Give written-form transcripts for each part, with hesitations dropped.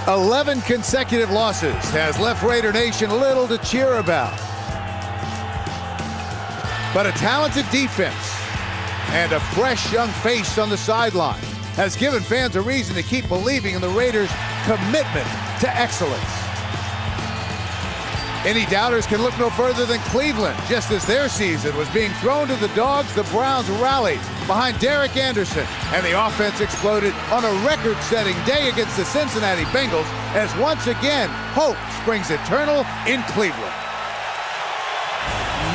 11 consecutive losses has left Raider Nation little to cheer about. But a talented defense and a fresh young face on the sideline has given fans a reason to keep believing in the Raiders' commitment to excellence. Any doubters can look no further than Cleveland. Just as their season was being thrown to the dogs, the Browns rallied behind Derek Anderson, and the offense exploded on a record-setting day against the Cincinnati Bengals as once again hope springs eternal in Cleveland.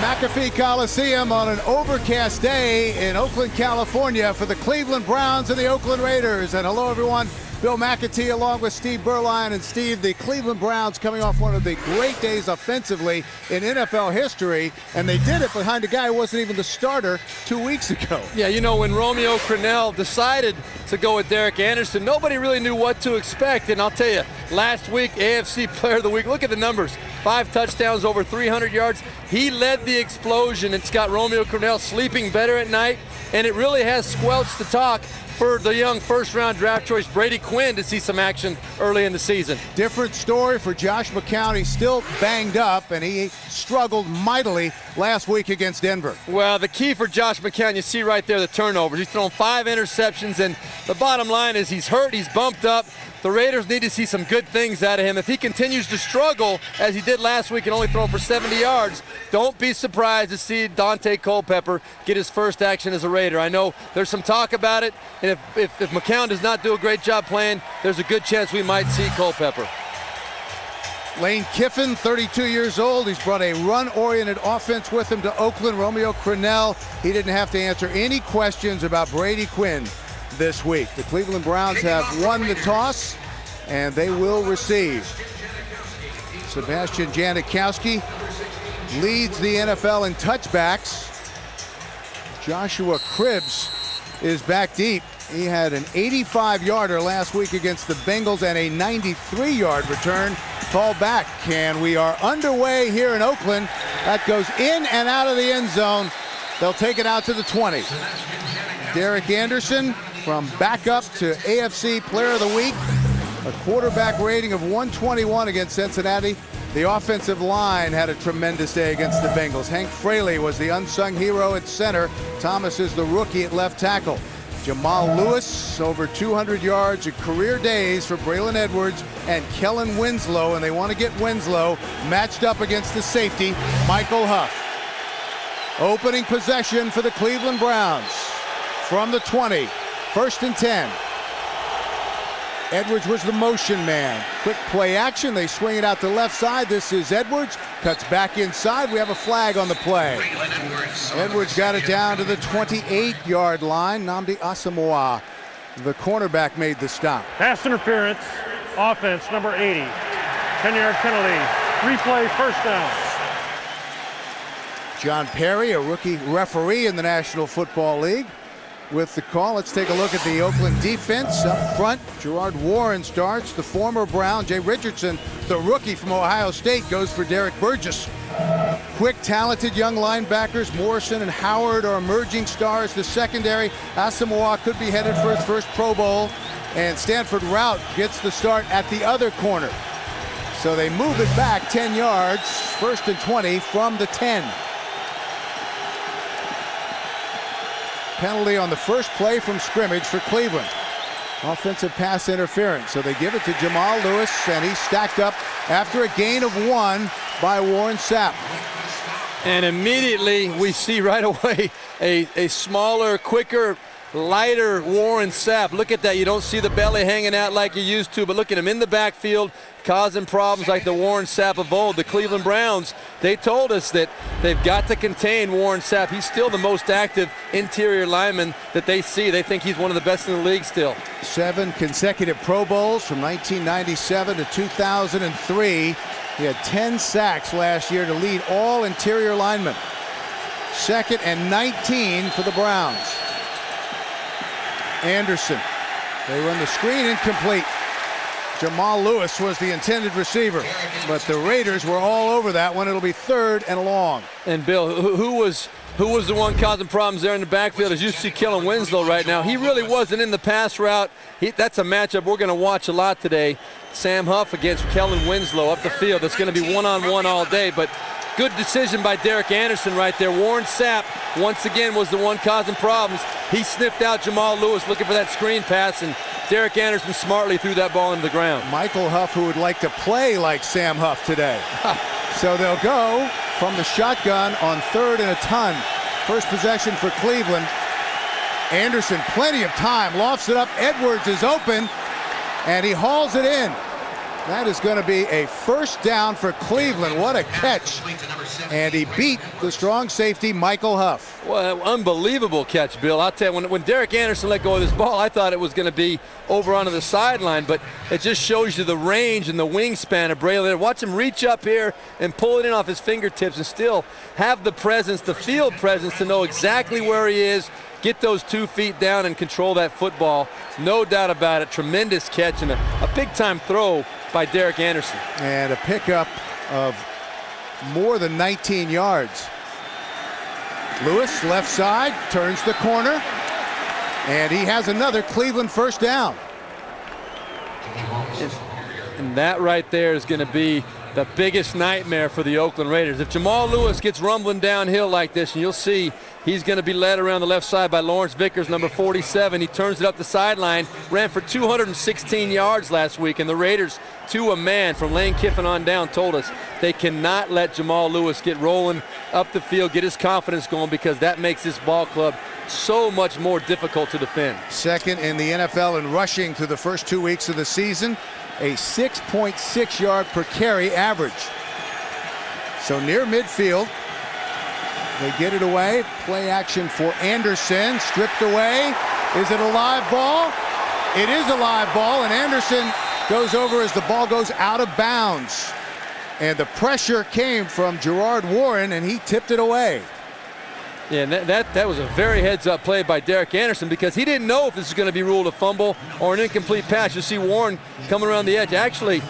McAfee Coliseum on an overcast day in Oakland, California for the Cleveland Browns and the Oakland Raiders. And hello, everyone. Bill McAtee along with Steve BEUERLEIN. And Steve, the Cleveland Browns coming off one of the great days offensively in NFL history, and they did it behind a guy who wasn't even the starter 2 weeks ago. Yeah, you know, when Romeo Crennel decided to go with Derek Anderson, nobody really knew what to expect. And I'll tell you, last week, AFC Player of the Week, look at the numbers. 5 touchdowns, over 300 yards. He led the explosion. It's got Romeo Crennel sleeping better at night, and it really has squelched the talk for the young first-round draft choice Brady Quinn to see some action early in the season. Different story for Josh McCown. He's still banged up, and he struggled mightily last week against Denver. Well, the key for Josh McCown, you see right there the turnovers. He's thrown 5 interceptions, and the bottom line is he's hurt, he's bumped up. The Raiders need to see some good things out of him. If he continues to struggle, as he did last week and only thrown for 70 yards, don't be surprised to see Dante Culpepper get his first action as a Raider. I know there's some talk about it, and if McCown does not do a great job playing, there's a good chance we might see Culpepper. Lane Kiffin, 32 years old. He's brought a run-oriented offense with him to Oakland. Romeo Crennel, he didn't have to answer any questions about Brady Quinn this week. The Cleveland Browns have won the toss, and they will receive. Sebastian Janikowski leads the NFL in touchbacks. Joshua Cribbs is back deep. He had an 85-yarder last week against the Bengals and a 93-yard return called back. And we are underway here in Oakland. That goes in and out of the end zone. They'll take it out to the 20. Derek Anderson from backup to AFC Player of the Week. A quarterback rating of 121 against Cincinnati. The offensive line had a tremendous day against the Bengals. Hank Fraley was the unsung hero at center. Thomas is the rookie at left tackle. Jamal Lewis, over 200 yards in career days for Braylon Edwards and Kellen Winslow, and they want to get Winslow matched up against the safety, Michael Huff. Opening possession for the Cleveland Browns from the 20, 1st and 10. Edwards was the motion man. Quick play action. They swing it out to left side. This is Edwards. Cuts back inside. We have a flag on the play. Edwards got it down to the 28-yard line. Nnamdi Asamoah, the cornerback, made the stop. Pass interference, offense, number 80. 10-yard penalty. Replay, first down. John Perry, a rookie referee in the National Football League, with the call. Let's take a look at the Oakland defense. Up front, Gerard Warren starts. The former Brown, Jay Richardson, the rookie from Ohio State, goes for Derek Burgess. Quick, talented young linebackers, Morrison and Howard, are emerging stars. The secondary, Asamoah could be headed for his first Pro Bowl, and Stanford Routt gets the start at the other corner. So they move it back 10 yards, 1st and 20 from the 10. Penalty on the first play from scrimmage for Cleveland. Offensive pass interference. So they give it to Jamal Lewis, and he's stacked up after a gain of 1 by Warren Sapp. And immediately we see right away a smaller, quicker, lighter Warren Sapp. Look at that. You don't see the belly hanging out like you used to, but look at him in the backfield, causing problems like the Warren Sapp of old. The Cleveland Browns, they told us that they've got to contain Warren Sapp. He's still the most active interior lineman that they see. They think he's one of the best in the league still. 7 consecutive Pro Bowls from 1997 to 2003. He had 10 sacks last year to lead all interior linemen. 2nd and 19 for the Browns. Anderson. They run the screen, incomplete. Jamal Lewis was the intended receiver, but the Raiders were all over that one. It'll be 3rd and long. And Bill, who was the one causing problems there in the backfield? As you see Kellen Winslow right now, he really wasn't in the pass route. That's a matchup we're going to watch a lot today. Sam Huff against Kellen Winslow up the field. It's going to be one-on-one all day, but good decision by Derek Anderson right there. Warren Sapp, once again, was the one causing problems. He sniffed out Jamal Lewis looking for that screen pass, and Derek Anderson smartly threw that ball into the ground. Michael Huff, who would like to play like Sam Huff today. So they'll go from the shotgun on 3rd and a ton. First possession for Cleveland. Anderson, plenty of time, lofts it up. Edwards is open, and he hauls it in. That is going to be a first down for Cleveland. What a catch. And he beat the strong safety, Michael Huff. Well, unbelievable catch, Bill. I'll tell you, when Derek Anderson let go of this ball, I thought it was going to be over onto the sideline, but it just shows you the range and the wingspan of BEUERLEIN. Watch him reach up here and pull it in off his fingertips and still have the presence, the field presence to know exactly where he is, get those 2 feet down and control that football. No doubt about it. Tremendous catch and a big-time throw by Derek Anderson. And a pickup of more than 19 yards. Lewis, left side, turns the corner, and he has another Cleveland first down. And that right there is going to be the biggest nightmare for the Oakland Raiders. If Jamal Lewis gets rumbling downhill like this, and you'll see he's going to be led around the left side by Lawrence Vickers, number 47. He turns it up the sideline, ran for 216 yards last week, and the Raiders, to a man from Lane Kiffin on down, told us they cannot let Jamal Lewis get rolling up the field, get his confidence going, because that makes this ball club so much more difficult to defend. Second in the NFL in rushing through the first 2 weeks of the season, a 6.6 yard per carry average. So near midfield, they get it away. Play action for Anderson, stripped away. Is it a live ball? It is a live ball, and Anderson goes over as the ball goes out of bounds. And the pressure came from Gerard Warren, and he tipped it away. Yeah, and that was a very heads-up play by Derek Anderson, because he didn't know if this was going to be ruled a fumble or an incomplete pass. You see Warren coming around the edge. Actually,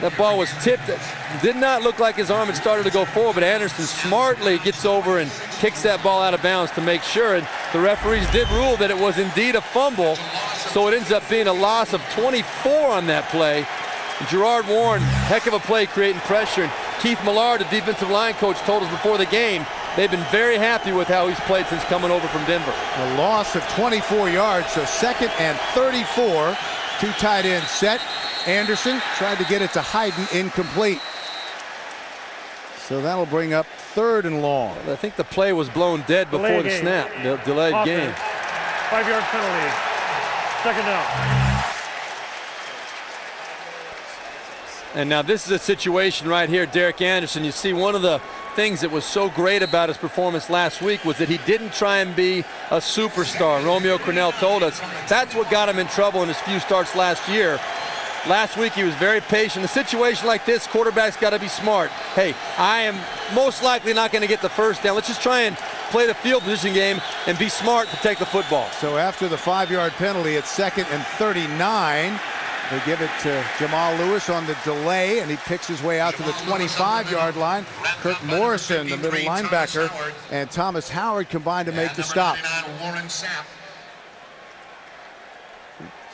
that ball was tipped. It did not look like his arm had started to go forward, but Anderson smartly gets over and kicks that ball out of bounds to make sure. And the referees did rule that it was indeed a fumble, so it ends up being a loss of 24 on that play. And Gerard Warren, heck of a play creating pressure. And Keith Millard, the defensive line coach, told us before the game they've been very happy with how he's played since coming over from Denver. A loss of 24 yards, so 2nd and 34. 2 tight ends set. Anderson tried to get it to Hayden, incomplete. So that'll bring up 3rd and long. I think the play was blown dead before the snap. Delayed game. 5-yard penalty. 2nd down. And now this is a situation right here, Derek Anderson. You see, one of the things that was so great about his performance last week was that he didn't try and be a superstar. Romeo Crennel told us that's what got him in trouble in his few starts last year. Last week he was very patient. A situation like this, quarterback's got to be smart. Hey, I am most likely not going to get the first down. Let's just try and play the field position game and be smart to take the football. So after the 5-yard penalty, it's 2nd and 39. They give it to Jamal Lewis on the delay, and he picks his way out to the 25-yard line. Kirk Morrison, the middle linebacker, and Thomas Howard combined to make the stop.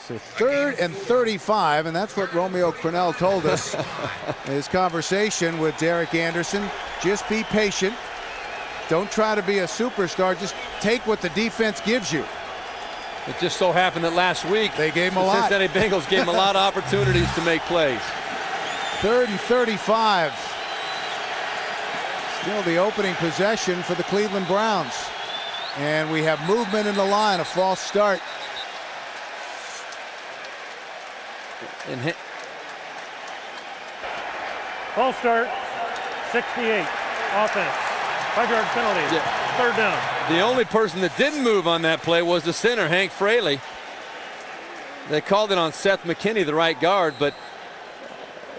So 3rd and 35, and that's what Romeo Crennel told us in his conversation with Derek Anderson. Just be patient. Don't try to be a superstar. Just take what the defense gives you. It just so happened that last week they gave him a the lot. Cincinnati Bengals gave him a lot of opportunities to make plays. 3rd and 35. Still the opening possession for the Cleveland Browns. And we have movement in the line, a false start. False start, 68, offense. 5-yard penalty, 3rd down. The only person that didn't move on that play was the center, Hank Fraley. They called it on Seth McKinney, the right guard, but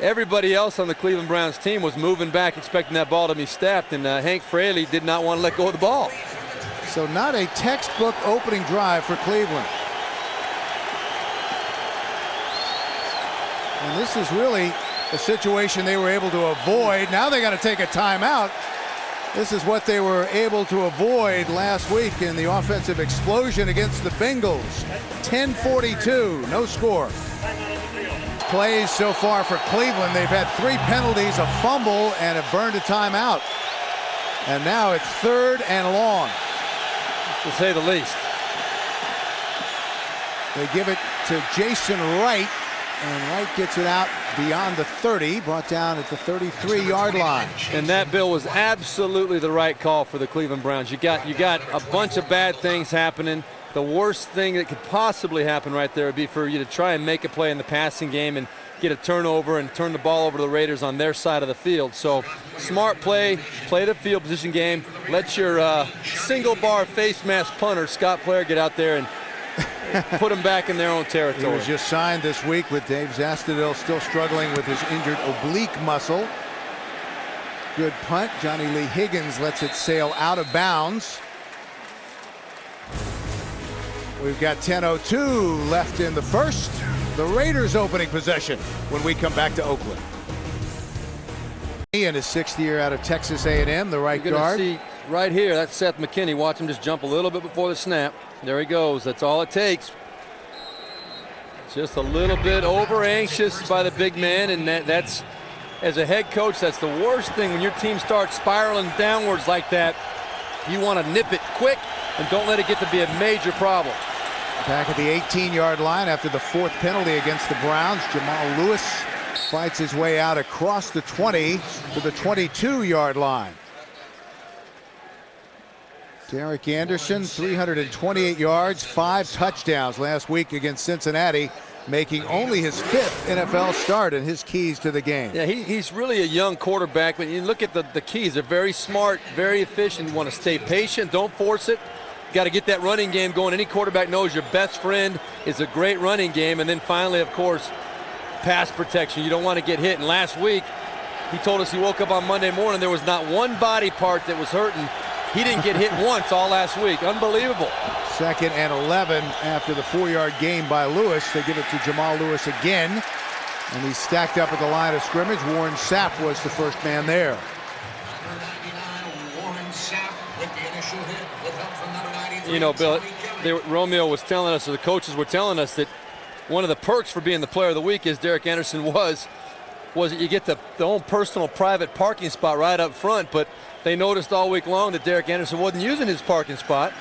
everybody else on the Cleveland Browns team was moving back, expecting that ball to be snapped, and Hank Fraley did not want to let go of the ball. So not a textbook opening drive for Cleveland. And this is really a situation they were able to avoid. Now they got to take a timeout. This is what they were able to avoid last week in the offensive explosion against the Bengals. 10-42, no score. Plays so far for Cleveland. They've had 3 penalties, a fumble, and have burned a timeout. And now it's 3rd and long. To say the least. They give it to Jason Wright, and Wright gets it out beyond the 30, brought down at the 33-yard line. And that, Bill, was absolutely the right call for the Cleveland Browns. You got a bunch of bad things happening. The worst thing that could possibly happen right there would be for you to try and make a play in the passing game and get a turnover and turn the ball over to the Raiders on their side of the field. So smart play the field position game. Let your single bar face mask punter, Scott Player, get out there and put them back in their own territory. He was just signed this week with Dave Zastudil still struggling with his injured oblique muscle. Good punt. Johnny Lee Higgins lets it sail out of bounds. We've got 10:02 left in the first. The Raiders opening possession when we come back to Oakland. In his 6th year out of Texas A&M, the right guard. See right here, that's Seth McKinney. Watch him just jump a little bit before the snap. There he goes. That's all it takes. Just a little bit over anxious by the big man, and that's, as a head coach, that's the worst thing when your team starts spiraling downwards like that. You want to nip it quick and don't let it get to be a major problem. Back at the 18-yard line after the 4th penalty against the Browns, Jamal Lewis fights his way out across the 20 to the 22-yard line. Derek Anderson, 328 yards, 5 touchdowns last week against Cincinnati, making only his 5th NFL start and his keys to the game. Yeah, he's really a young quarterback, but you look at the keys. They're very smart, very efficient. You want to stay patient, don't force it. Got to get that running game going. Any quarterback knows your best friend is a great running game. And then finally, of course, pass protection. You don't want to get hit. And last week, he told us he woke up on Monday morning, there was not one body part that was hurting. He didn't get hit once all last week. Unbelievable. 2nd and 11 after the 4-yard gain by Lewis. They give it to Jamal Lewis again. And he's stacked up at the line of scrimmage. Warren Sapp was the first man there. You know, Bill, Romeo was telling us, or the coaches were telling us, that one of the perks for being the player of the week, as Derek Anderson was that you get the own personal private parking spot right up front. But they noticed all week long that Derek Anderson wasn't using his parking spot.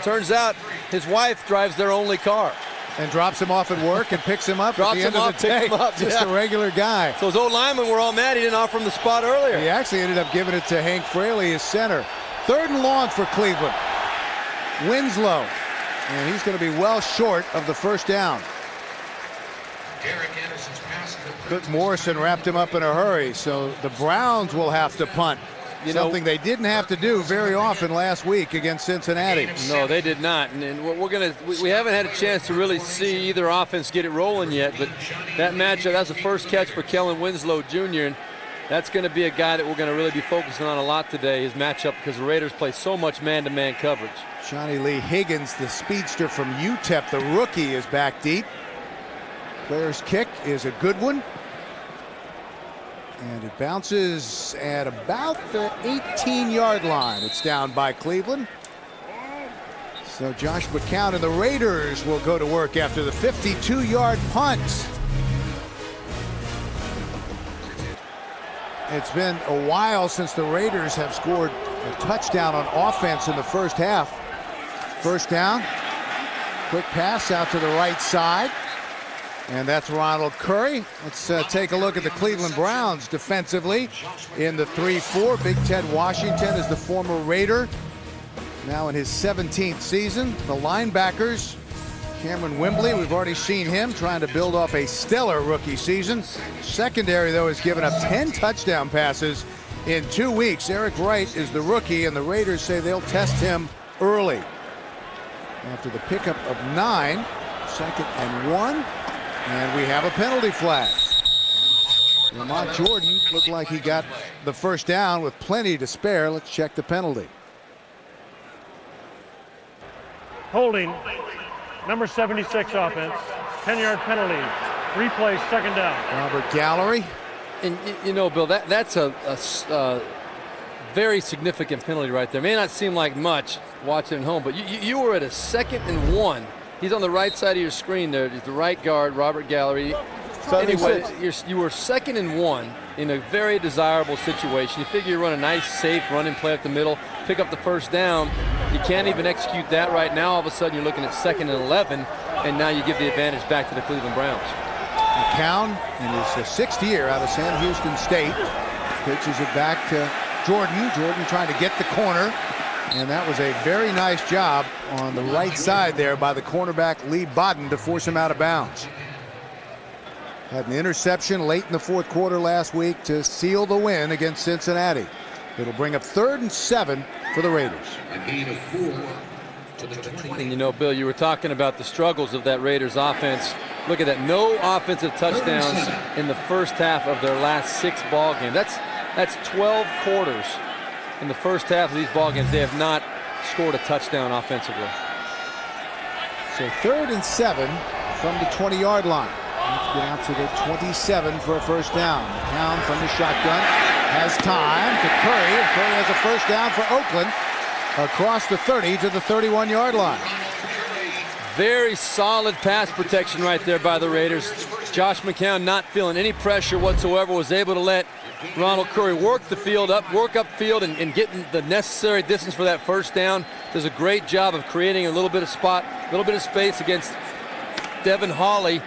Turns out his wife drives their only car. And drops him off at work and picks him up at the end of the day. Just a regular guy. So his old linemen were all mad he didn't offer him the spot earlier. He actually ended up giving it to Hank Fraley, his center. 3rd and long for Cleveland. Winslow. And he's going to be well short of the first down. Cook Morrison wrapped him up in a hurry, so the Browns will have to punt. Something they didn't have to do very often last week against Cincinnati. No, they did not. And we haven't had a chance to really see either offense get it rolling yet, but that matchup, that's the first catch for Kellen Winslow Jr., and that's going to be a guy that we're going to really be focusing on a lot today, his matchup, because the Raiders play so much man-to-man coverage. Johnny Lee Higgins, the speedster from UTEP, the rookie, is back deep. Blair's kick is a good one. And it bounces at about the 18-yard line. It's down by Cleveland. So Josh McCown and the Raiders will go to work after the 52-yard punt. It's been a while since the Raiders have scored a touchdown on offense in the first half. First down. Quick pass out to the right side. And that's Ronald Curry. Let's take a look at the Cleveland Browns defensively in the 3-4. Big Ted Washington is the former Raider, now in his 17th season. The linebackers, Cameron Wembley, we've already seen him trying to build off a stellar rookie season. Secondary, though, has given up 10 touchdown passes in 2 weeks. Eric Wright is the rookie, and the Raiders say they'll test him early. After the pickup of 9, 2nd and 1. And we have a penalty flag. Lamont Jordan looked like he got the first down with plenty to spare. Let's check the penalty. Holding, number 76 offense, 10-yard penalty, Replay, second down. Robert Gallery. And you know, Bill, that's a very significant penalty right there. May not seem like much watching at home, but you were at a 2nd and 1. He's on the right side of your screen there. He's the right guard, Robert Gallery. Anyway, you were 2nd and 1 in a very desirable situation. You figure you run a nice, safe running play up the middle, pick up the first down. You can't even execute that right now. All of a sudden, you're looking at 2nd and 11, and now you give the advantage back to the Cleveland Browns. McCown in his 6th year out of Sam Houston State pitches it back to Jordan. Jordan trying to get the corner, and that was a very nice job on the right side there by the cornerback Lee Bodden to force him out of bounds. Had an interception late in the 4th quarter last week to seal the win against Cincinnati. It'll bring up 3rd and 7 for the Raiders. And you know, Bill, you were talking about the struggles of that Raiders offense. Look at that, no offensive touchdowns in the first half of their last 6 ball games. That's 12 quarters in the first half of these ball games. They have not scored a touchdown offensively. So 3rd and 7 from the 20-yard line. Let's get out to the 27 for a first down. McCown from the shotgun has time to Curry, and Curry has a first down for Oakland across the 30 to the 31-yard line. Very solid pass protection right there by the Raiders. Josh McCown not feeling any pressure whatsoever, was able to let Ronald Curry work upfield and getting the necessary distance for that first down. Does a great job of creating a little bit of space against Devin Hawley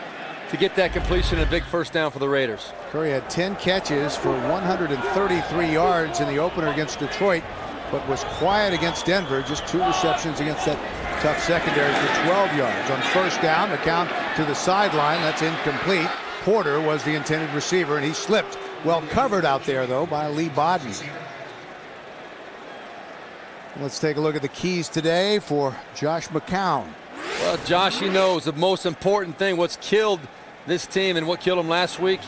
to get that completion and a big first down for the Raiders. Curry had 10 catches for 133 yards in the opener against Detroit, but was quiet against Denver. Just 2 receptions against that tough secondary for 12 yards. On first down, McCown to the sideline. That's incomplete. Porter was the intended receiver, and he slipped. Well covered out there, though, by Lee Bodden. Let's take a look at the keys today for Josh McCown. Well, Josh, he knows the most important thing, what's killed this team and what killed him last week,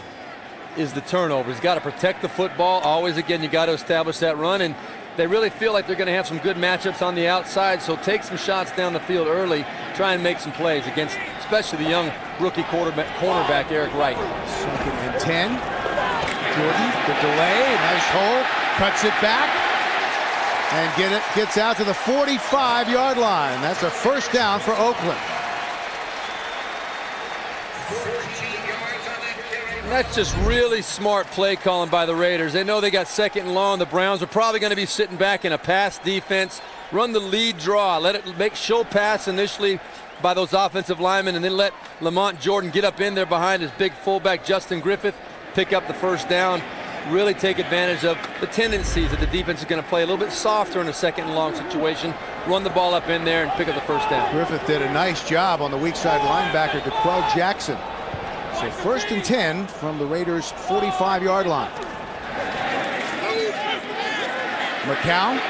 is the turnover. He's got to protect the football. Always, again, you got to establish that run, and they really feel like they're going to have some good matchups on the outside, so take some shots down the field early, try and make some plays against especially the young rookie cornerback Eric Wright. 2nd and 10. Jordan, the delay, nice hole, cuts it back, and gets out to the 45-yard line. That's a first down for Oakland. That's just really smart play calling by the Raiders. They know they got 2nd and long. The Browns are probably going to be sitting back in a pass defense. Run the lead draw. Let it show pass initially by those offensive linemen, and then let Lamont Jordan get up in there behind his big fullback Justin Griffith, pick up the first down. Really take advantage of the tendencies that the defense is going to play a little bit softer in a 2nd and long situation. Run the ball up in there and pick up the first down. Griffith did a nice job on the weak side linebacker, DeQuell Jackson. So 1st and 10 from the Raiders' 45-yard line. McCown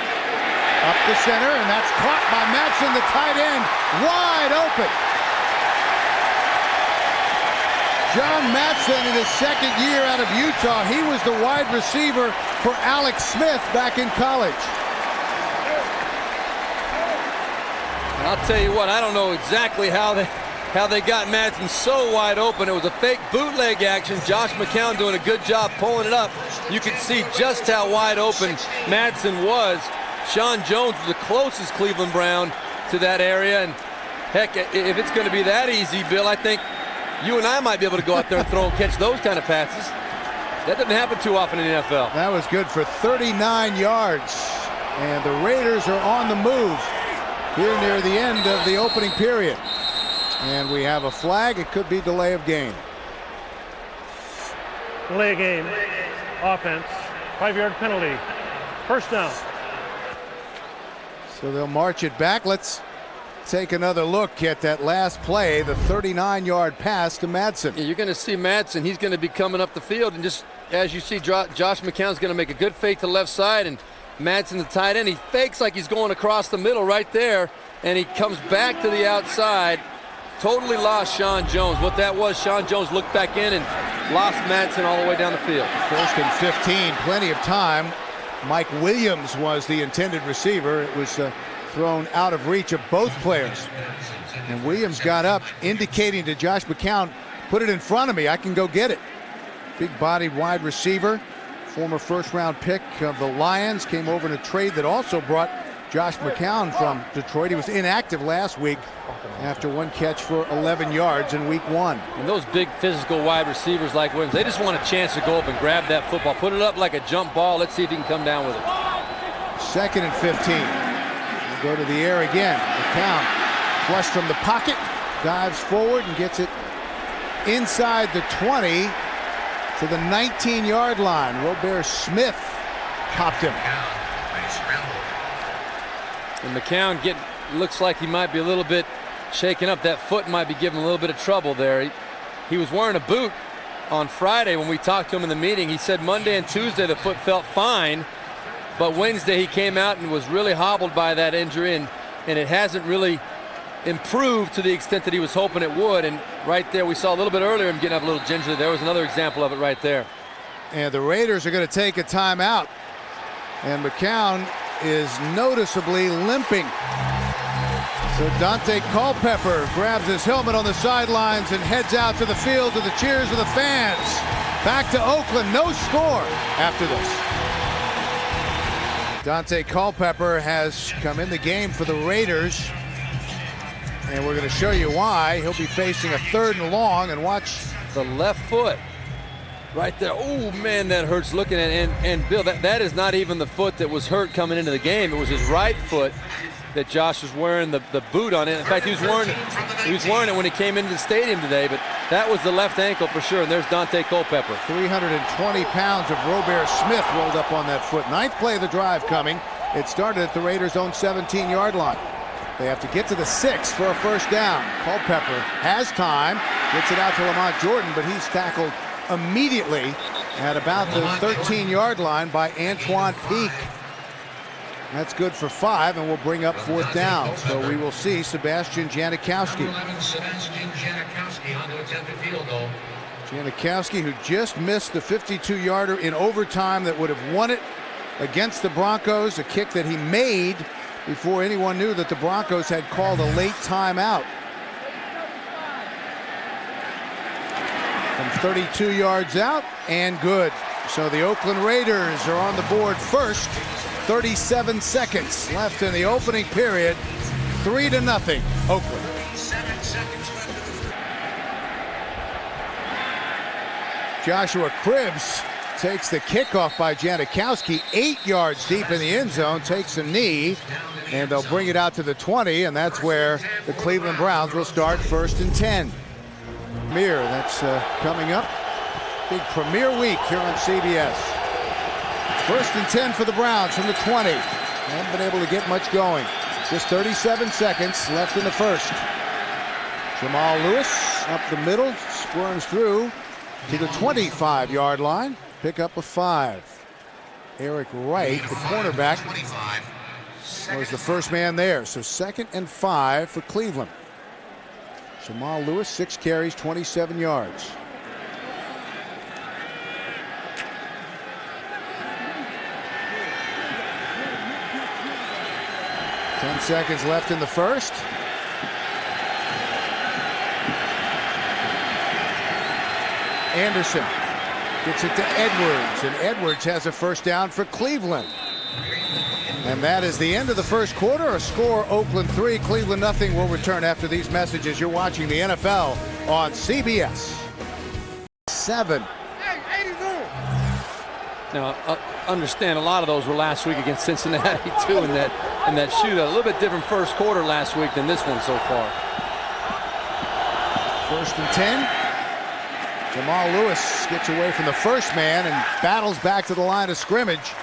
up the center, and that's caught by Madsen, the tight end, wide open. John Madsen in his 2nd year out of Utah. He was the wide receiver for Alex Smith back in college. And I'll tell you what, I don't know exactly how they got Madsen so wide open. It was a fake bootleg action. Josh McCown doing a good job pulling it up. You could see just how wide open Madsen was. Sean Jones was the closest Cleveland Brown to that area. And heck, if it's going to be that easy, Bill, I think you and I might be able to go out there and throw and catch those kind of passes. That doesn't happen too often in the NFL. That was good for 39 yards. And the Raiders are on the move here near the end of the opening period. And we have a flag. It could be delay of game. Delay of game. Offense. 5-yard penalty. First down. So they'll march it back. Let's take another look at that last play, the 39-yard pass to Madsen. Yeah, you're going to see Madsen. He's going to be coming up the field, and just as you see, Josh McCown's going to make a good fake to the left side, and Madsen, the tight end, he fakes like he's going across the middle right there, and he comes back to the outside. Totally lost Sean Jones. What that was, Sean Jones looked back in and lost Madsen all the way down the field. 1st and 15, plenty of time. Mike Williams was the intended receiver. It was thrown out of reach of both players. And Williams got up, indicating to Josh McCown, Put it in front of me. I can go get it. Big-bodied wide receiver, former first-round pick of the Lions, came over in a trade that also brought Josh McCown from Detroit. He was inactive last week after one catch for 11 yards in week 1. And those big physical wide receivers like Williams, they just want a chance to go up and grab that football. Put it up like a jump ball. Let's see if he can come down with it. 2nd and 15. We'll go to the air again. McCown flush from the pocket, dives forward and gets it inside the 20 to the 19-yard line. Robert Smith popped him. And McCown looks like he might be a little bit shaken up. That foot might be giving him a little bit of trouble there. He was wearing a boot on Friday when we talked to him in the meeting. He said Monday and Tuesday the foot felt fine, but Wednesday he came out and was really hobbled by that injury, and it hasn't really improved to the extent that he was hoping it would. And right there we saw a little bit earlier him getting up a little gingerly. There was another example of it right there. And the Raiders are going to take a timeout, and McCown is noticeably limping. So Dante Culpepper grabs his helmet on the sidelines and heads out to the field to the cheers of the fans. Back to Oakland, no score after this. Dante Culpepper has come in the game for the Raiders, and we're going to show you why. He'll be facing a 3rd and long, and watch the left foot right there. Oh man, that hurts looking at it. And Bill, that is not even the foot that was hurt coming into the game. It was his right foot that Josh was wearing the boot on it. In fact, he was wearing it when he came into the stadium today, but that was the left ankle for sure. And there's Dante Culpepper. 320 pounds of Robert Smith rolled up on that foot. 9th play of the drive coming. It started at the Raiders' own 17-yard line. They have to get to the 6 for a 1st down. Culpepper has time, gets it out to Lamont Jordan, but he's tackled immediately at about the 13-yard line by Antoine Peak. That's good for 5, and we'll bring up 4th down. So we will see Sebastian Janikowski. Janikowski, who just missed the 52-yarder in overtime that would have won it against the Broncos, a kick that he made before anyone knew that the Broncos had called a late timeout. From 32 yards out, and good. So the Oakland Raiders are on the board first. 37 seconds left in the opening period. 3-0, Oakland. Joshua Cribbs takes the kickoff by Janikowski, 8 yards deep in the end zone, takes a knee, and they'll bring it out to the 20, and that's where the Cleveland Browns will start 1st and 10. Premier, that's coming up. Big Premier week here on CBS. 1st and 10 for the Browns from the 20. Haven't been able to get much going. Just 37 seconds left in the 1st. Jamal Lewis up the middle, squirms through to the 25-yard line. Pick up a 5. Eric Wright, the cornerback, was the first man there. So 2nd and 5 for Cleveland. Jamal Lewis, 6 carries, 27 yards. Ten seconds left in the 1st. Anderson gets it to Edwards, and Edwards has a 1st down for Cleveland. And that is the end of the 1st quarter. A score, Oakland 3, Cleveland nothing. We'll return after these messages. You're watching the NFL on CBS. 7. Now, understand a lot of those were last week against Cincinnati too in that shootout. A little bit different 1st quarter last week than this one so far. 1st and 10. Jamal Lewis gets away from the first man and battles back to the line of scrimmage.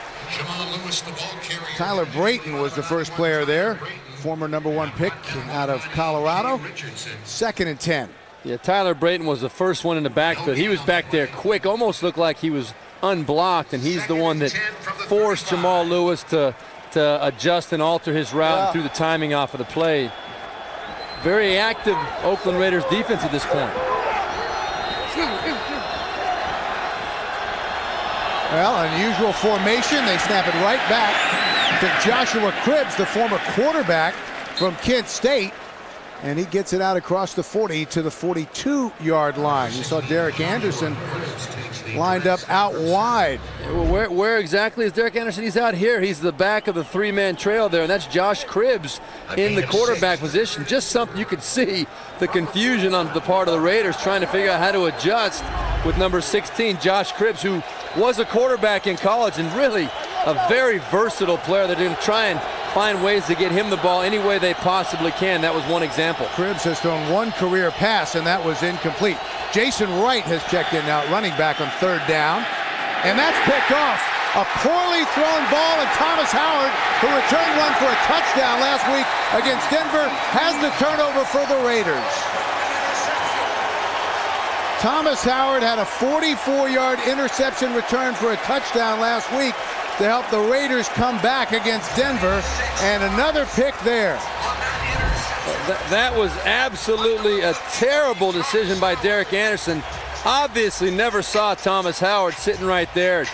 Tyler Brayton was the first player there, former #1 pick out of Colorado. 2nd and 10. Yeah, Tyler Brayton was the first one in the backfield. He was back there quick, almost looked like he was unblocked, and he's the one that forced Jamal Lewis to adjust and alter his route and threw the timing off of the play. Very active Oakland Raiders defense at this point. Well, unusual formation. They snap it right back to Joshua Cribbs, the former quarterback from Kent State. and he gets it out across the 40 to the 42-yard line. You saw Derek Anderson lined up out wide. Where exactly is Derek Anderson? He's out here. He's the back of the three-man trail there, and that's Josh Cribbs in the quarterback position. Just something you could see the confusion on the part of the Raiders trying to figure out how to adjust with number 16, Josh Cribbs, who was a quarterback in college and really a very versatile player. They're going to try and find ways to get him the ball any way they possibly can. That was one example. Cribbs has thrown one career pass, and that was incomplete. Jason Wright has checked in now, running back on third down, and that's picked off. A poorly thrown ball, and Thomas Howard, who returned one for a touchdown last week against Denver, has the turnover for the Raiders. Thomas Howard had a 44-yard interception return for a touchdown last week to help the Raiders come back against Denver, and another pick there. That was absolutely a terrible decision by Derek Anderson. Obviously never saw Thomas Howard sitting right there.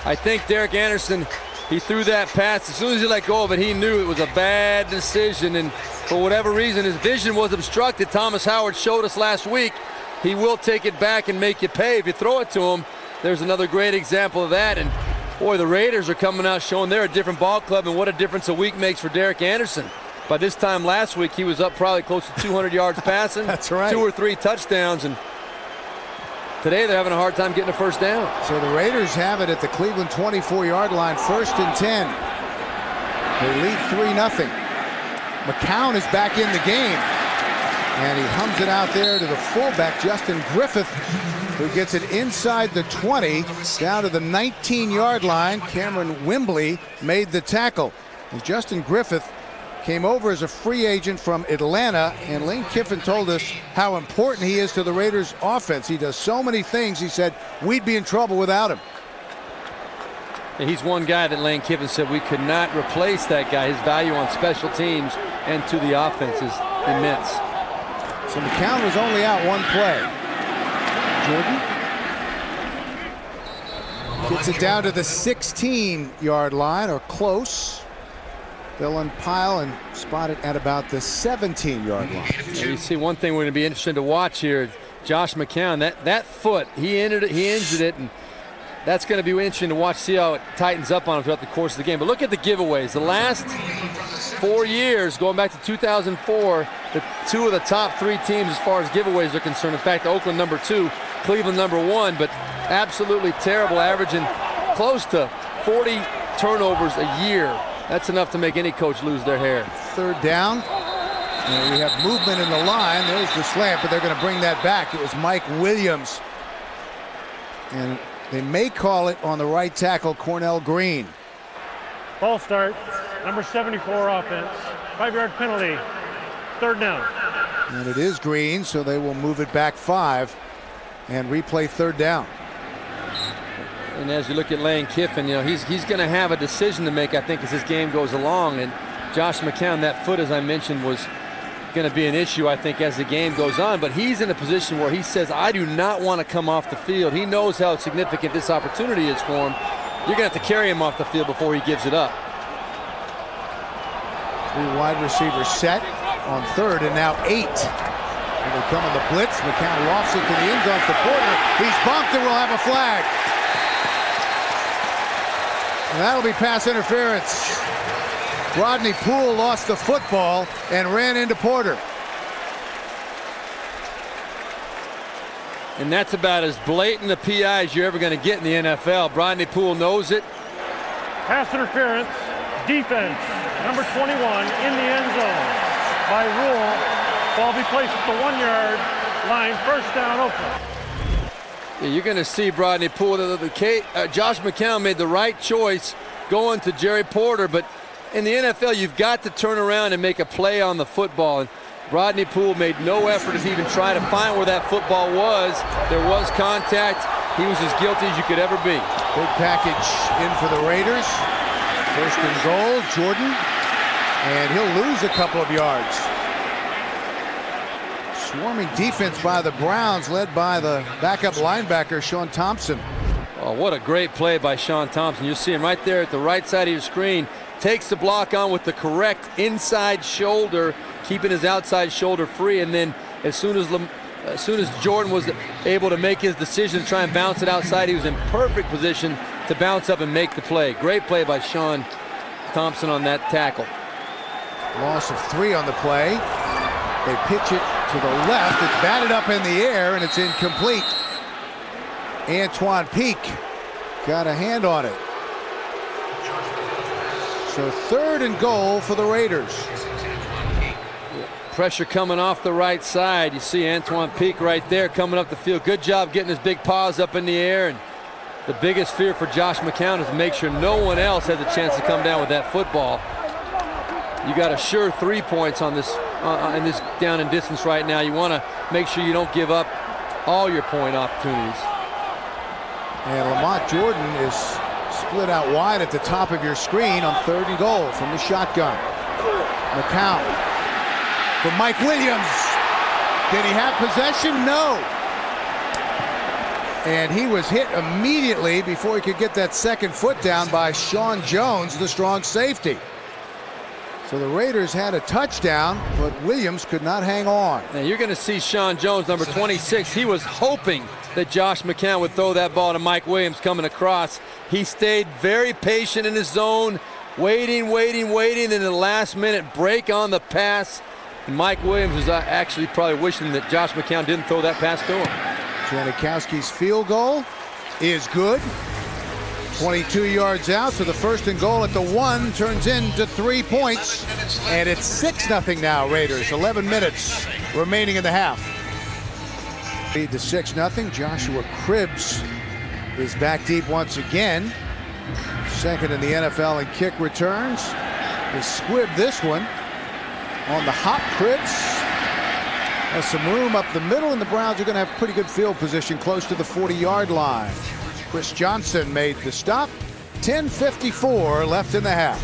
I think Derek Anderson, he threw that pass. As soon as he let go of it, he knew it was a bad decision, and for whatever reason, his vision was obstructed. Thomas Howard showed us last week he will take it back and make you pay if you throw it to him. There's another great example of that. And boy, the Raiders are coming out showing they're a different ball club, and what a difference a week makes for Derek Anderson. By this time last week, he was up probably close to 200 yards passing. That's right. 2 or 3 touchdowns, and today they're having a hard time getting a first down. So the Raiders have it at the Cleveland 24-yard line, 1st and 10. They lead 3-0. McCown is back in the game, and he hums it out there to the fullback, Justin Griffith, who gets it inside the 20 down to the 19-yard line. Cameron Wimbley made the tackle, and Justin Griffith came over as a free agent from Atlanta, and Lane Kiffin told us how important he is to the Raiders offense. He does so many things. He said we'd be in trouble without him. And he's one guy that Lane Kiffin said we could not replace that guy. His value on special teams and to the offense is immense. So McCown was only out one play. Jordan gets it down to the 16-yard line, or close. They'll unpile and spot it at about the 17-yard line. You see one thing we're going to be interested to watch here. Josh McCown, that foot, he injured it, and that's going to be interesting to watch, see how it tightens up on him throughout the course of the game. But look at the giveaways. The last 4 years, going back to 2004, the 2 of the top 3 teams as far as giveaways are concerned. In fact, Oakland number 2, Cleveland number 1, but absolutely terrible, averaging close to 40 turnovers a year. That's enough to make any coach lose their hair. Third down. And we have movement in the line. There's the slant, but they're going to bring that back. It was Mike Williams. And they may call it on the right tackle, Cornell Green. Ball start, number 74 offense. 5-yard penalty, 3rd down. And it is Green, so they will move it back 5 and replay 3rd down. And as you look at Lane Kiffin, you know, he's going to have a decision to make, I think, as this game goes along. And Josh McCown, that foot, as I mentioned, was going to be an issue, I think, as the game goes on. But he's in a position where he says, I do not want to come off the field. He knows how significant this opportunity is for him. You're going to have to carry him off the field before he gives it up. 3 wide receivers set on 3rd, and now 8. And they come on the blitz. McCown lofts it to the end zone for Porter. He's bumped, and we'll have a flag. And that'll be pass interference. Rodney Poole lost the football and ran into Porter. And that's about as blatant a PI as you're ever going to get in the NFL. Rodney Poole knows it. Pass interference, defense, number 21 in the end zone. By rule, ball be placed at the 1-yard line, 1st down, Oakland. Yeah, you're going to see Rodney Poole. Josh McCown made the right choice going to Jerry Porter, but in the NFL, you've got to turn around and make a play on the football. And Rodney Poole made no effort to even try to find where that football was. There was contact. He was as guilty as you could ever be. Big package in for the Raiders. 1st and goal, Jordan. And he'll lose a couple of yards. Swarming defense by the Browns, led by the backup linebacker, Sean Thompson. Oh, what a great play by Sean Thompson. You see him right there at the right side of your screen. takes the block on with the correct inside shoulder, keeping his outside shoulder free, and then as soon as Jordan was able to make his decision to try and bounce it outside, he was in perfect position to bounce up and make the play. Great play by Sean Thompson on that tackle. Loss of 3 on the play. They pitch it to the left. It's batted up in the air, and it's incomplete. Antoine Peak got a hand on it. So 3rd and goal for the Raiders. Pressure coming off the right side. You see Antoine Peak right there coming up the field. Good job getting his big paws up in the air. And the biggest fear for Josh McCown is to make sure no one else has a chance to come down with that football. You got a sure 3 points on this in this down and distance right now. You want to make sure you don't give up all your point opportunities. And Lamont Jordan is split out wide at the top of your screen on 3rd and goal from the shotgun. McCown for Mike Williams. Did he have possession? No. And he was hit immediately before he could get that second foot down by Sean Jones, the strong safety. So the Raiders had a touchdown, but Williams could not hang on. Now you're going to see Sean Jones, number 26. He was hoping that Josh McCown would throw that ball to Mike Williams coming across. He stayed very patient in his zone, waiting, and in the last minute break on the pass. And Mike Williams was actually probably wishing that Josh McCown didn't throw that pass to him. Janikowski's field goal is good. 22 yards out, so the 1st and goal at the 1 turns into 3 points. And it's 6-0 now, Raiders. 11 minutes remaining in the half. Lead to 6-0. Joshua Cribbs is back deep once again. 2nd in the NFL in kick returns. He squibbed this one on the hop. Cribbs has some room up the middle, and the Browns are going to have pretty good field position close to the 40-yard line. Chris Johnson made the stop. 10:54 left in the half.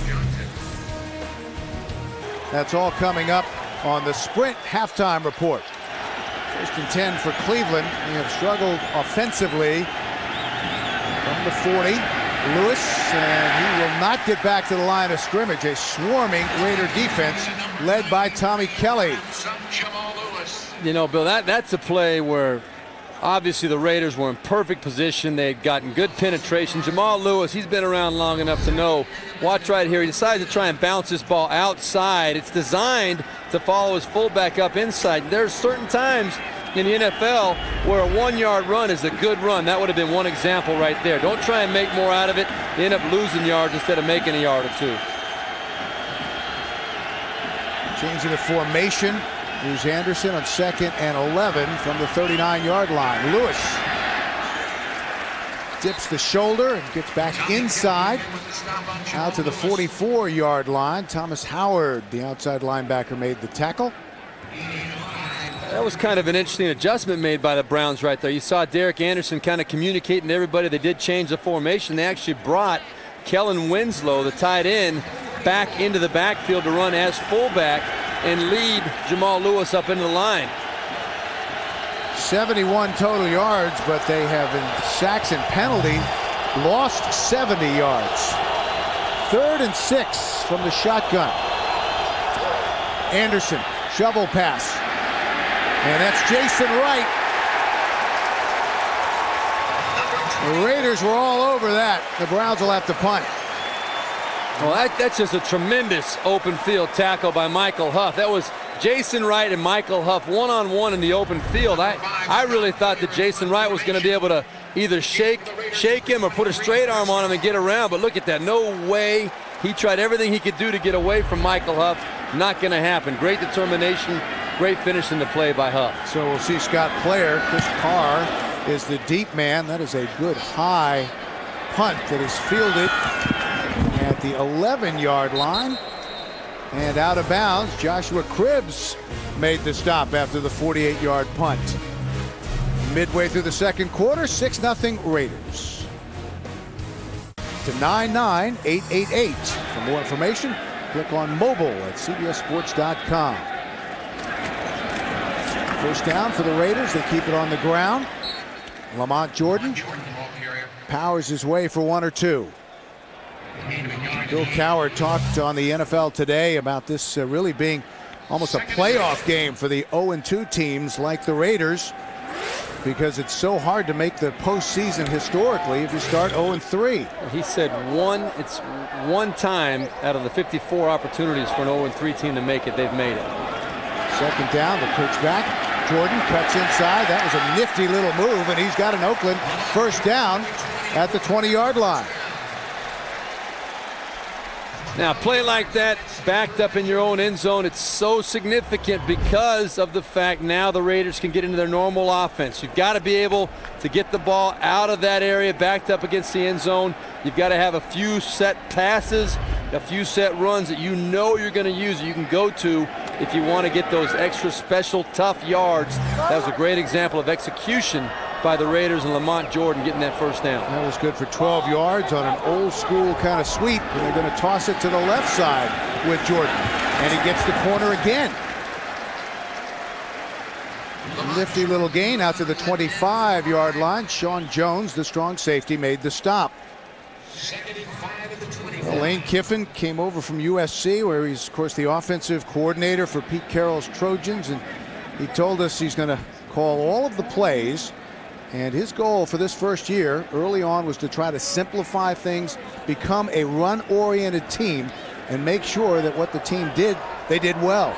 That's all coming up on the Sprint halftime report. 1st and 10 for Cleveland. They have struggled offensively from the 40. Lewis, and he will not get back to the line of scrimmage. A swarming Raider defense led by Tommy Kelly. You know, Bill, that's a play where obviously the Raiders were in perfect position. They'd gotten good penetration. Jamal Lewis, he's been around long enough to know. Watch right here. He decides to try and bounce this ball outside. It's designed to follow his fullback up inside. There's certain times in the NFL where a 1-yard run is a good run. That would have been one example right there. Don't try and make more out of it. You end up losing yards instead of making a yard or 2. Changing the formation. Here's Anderson on 2nd and 11 from the 39-yard line. Lewis dips the shoulder and gets back inside. Out to the 44-yard line. Thomas Howard, the outside linebacker, made the tackle. That was kind of an interesting adjustment made by the Browns right there. You saw Derek Anderson kind of communicating to everybody. They did change the formation. They actually brought Kellen Winslow, the tight end, back into the backfield to run as fullback and lead Jamal Lewis up into the line. 71 total yards, but they have, in sacks and penalty, lost 70 yards. 3rd and 6 from the shotgun. Anderson, shovel pass. And that's Jason Wright. The Raiders were all over that. The Browns will have to punt. Well, that's just a tremendous open field tackle by Michael Huff. That was Jason Wright and Michael Huff one-on-one in the open field. I really thought that Jason Wright was going to be able to either shake him or put a straight arm on him and get around. But look at that. No way. He tried everything he could do to get away from Michael Huff. Not going to happen. Great determination. Great finish in the play by Huff. So we'll see Scott Player. Chris Carr is the deep man. That is a good high punt that is fielded at the 11-yard line. And out of bounds, Joshua Cribbs made the stop after the 48-yard punt. Midway through the 2nd quarter, 6-0 Raiders. To 99888. For more information, click on mobile at cbssports.com. 1st down for the Raiders. They keep it on the ground. Lamont Jordan powers his way for 1 or 2. Bill Cowher talked on the NFL Today about this really being almost a playoff game for the 0-2 teams like the Raiders, because it's so hard to make the postseason historically if you start 0-3. He said it's one time out of the 54 opportunities for an 0-3 team to make it, they've made it. Second down, the pitch back. Jordan cuts inside. That was a nifty little move, and he's got an Oakland first down at the 20-yard line. Now, play like that, backed up in your own end zone, it's so significant because of the fact now the Raiders can get into their normal offense. You've got to be able to get the ball out of that area, backed up against the end zone. You've got to have a few set passes, a few set runs that you know you're going to use, that you can go to if you want to get those extra special tough yards. That was a great example of execution by the Raiders and Lamont Jordan getting that first down. That was good for 12 yards on an old school kind of sweep, and they're going to toss it to the left side with Jordan, and he gets the corner again. Nifty little gain out to the 25-yard line. Sean Jones, the strong safety, made the stop. Lane Kiffin came over from USC, where he's, of course, the offensive coordinator for Pete Carroll's Trojans, and he told us he's going to call all of the plays. And his goal for this first year early on was to try to simplify things, become a run-oriented team, and make sure that what the team did, they did well.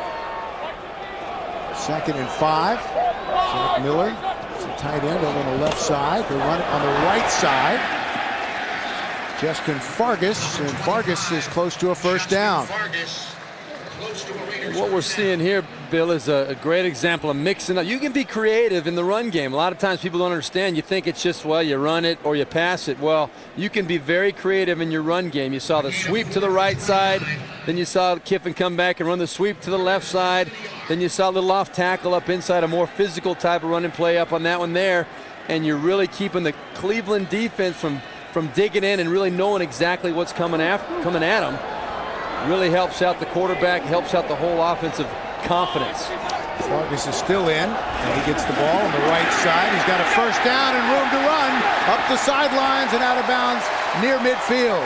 2nd and 5. Zach Miller, it's a tight end over on the left side. They run it on the right side. Justin Fargas, and Fargas is close to a first down. What we're seeing here, Bill, is a great example of mixing up. You can be creative in the run game. A lot of times people don't understand. You think it's just, well, you run it or you pass it. Well, you can be very creative in your run game. You saw the sweep to the right side. Then you saw Kiffin come back and run the sweep to the left side. Then you saw a little off tackle up inside, a more physical type of running play up on that one there. And you're really keeping the Cleveland defense from digging in and really knowing exactly what's coming at them. Really helps out the quarterback, helps out the whole offensive confidence. Fargas is still in, and he gets the ball on the right side. He's got a first down and room to run up the sidelines and out of bounds near midfield.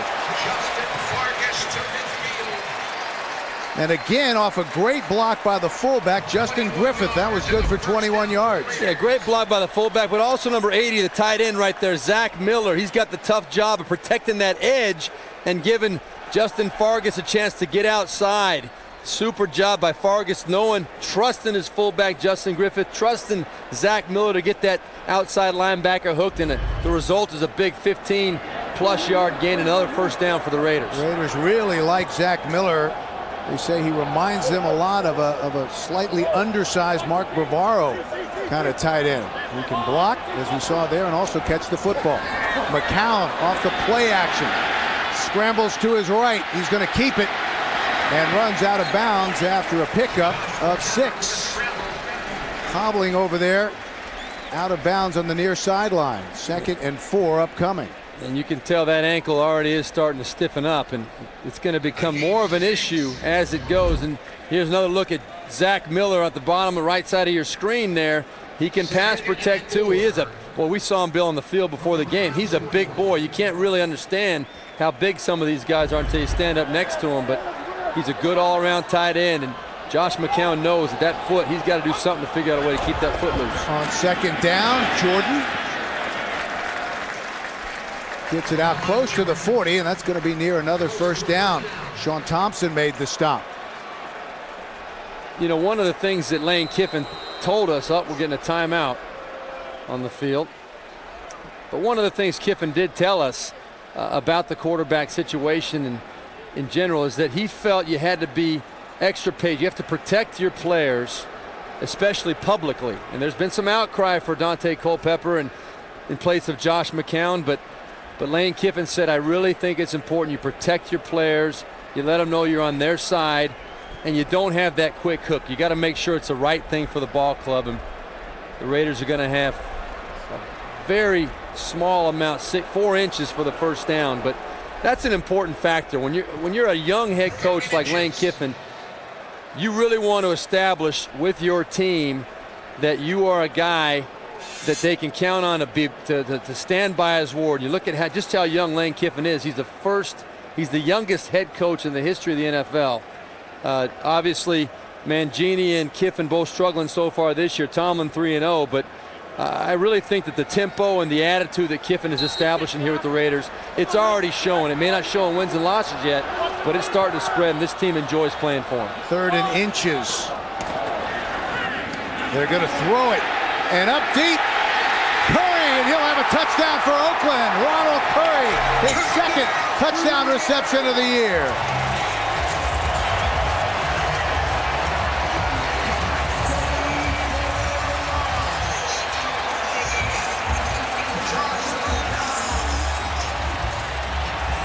And again, off a great block by the fullback, Justin Griffith. That was good for 21 yards. Yeah, great block by the fullback, but also number 80, the tight end right there, Zach Miller. He's got the tough job of protecting that edge and giving Justin Fargas a chance to get outside. Super job by Fargas, trusting his fullback, Justin Griffith, trusting Zach Miller to get that outside linebacker hooked, and the result is a big 15-plus yard gain, another first down for the Raiders. Raiders really like Zach Miller. They say he reminds them a lot of a slightly undersized Mark Bavaro kind of tight end. He can block, as we saw there, and also catch the football. McCown off the play action. Scrambles to his right. He's going to keep it and runs out of bounds after a pickup of 6. Hobbling over there, out of bounds on the near sideline. 2nd and 4 upcoming. And you can tell that ankle already is starting to stiffen up, and it's going to become more of an issue as it goes. And here's another look at Zach Miller at the bottom of the right side of your screen there. He can pass protect too. He is we saw him, Bill, on the field before the game. He's a big boy. You can't really understand how big some of these guys are until you stand up next to him, but he's a good all-around tight end, and Josh McCown knows that foot, he's got to do something to figure out a way to keep that foot loose. On 2nd down, Jordan gets it out close to the 40, and that's going to be near another first down. Sean Thompson made the stop. You know, one of the things that Lane Kiffin told us, we're getting a timeout on the field. But one of the things Kiffin did tell us about the quarterback situation and in general is that he felt you had to be extra paid. You have to protect your players, especially publicly. And there's been some outcry for Dante Culpepper and in place of Josh McCown, but Lane Kiffin said, I really think it's important you protect your players, you let them know you're on their side, and you don't have that quick hook. You got to make sure it's the right thing for the ball club, and the Raiders are going to have a very small amount, 4 inches for the first down, but that's an important factor. When you're a young head coach like Lane Kiffin, you really want to establish with your team that you are a guy that they can count on to stand by his word. You look at just how young Lane Kiffin is. He's He's the youngest head coach in the history of the NFL. Obviously, Mangini and Kiffin both struggling so far this year. Tomlin 3-0, but I really think that the tempo and the attitude that Kiffin is establishing here with the Raiders, it's already showing. It may not show in wins and losses yet, but it's starting to spread, and this team enjoys playing for him. 3rd and inches. They're going to throw it, and up deep. Curry, and he'll have a touchdown for Oakland. Ronald Curry, his 2nd touchdown reception of the year.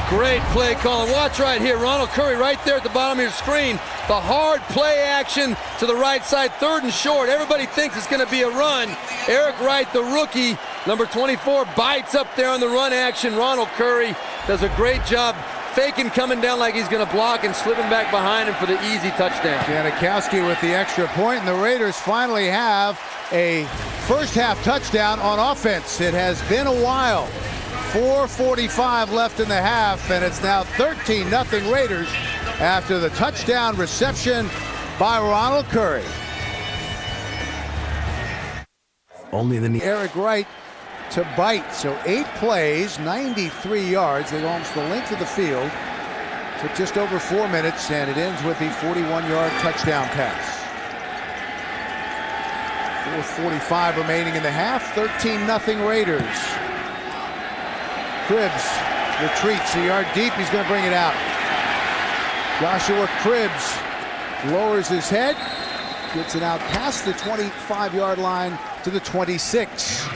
Great play calling. Watch right here. Ronald Curry right there at the bottom of your screen. The hard play action to the right side, 3rd and short. Everybody thinks it's going to be a run. Eric Wright, the rookie, number 24, bites up there on the run action. Ronald Curry does a great job faking, coming down like he's going to block and slipping back behind him for the easy touchdown. Janikowski with the extra point, and the Raiders finally have a first-half touchdown on offense. It has been a while. 4:45 left in the half, and it's now 13-0 Raiders after the touchdown reception by Ronald Curry. Only the Eric Wright to bite. So 8 plays, 93 yards. They go almost the length of the field. Took just over 4 minutes, and it ends with the 41-yard touchdown pass. 4:45 remaining in the half. 13-0 Raiders. Cribbs retreats a yard deep. He's going to bring it out. Joshua Cribbs lowers his head, gets it out past the 25-yard line to the 26.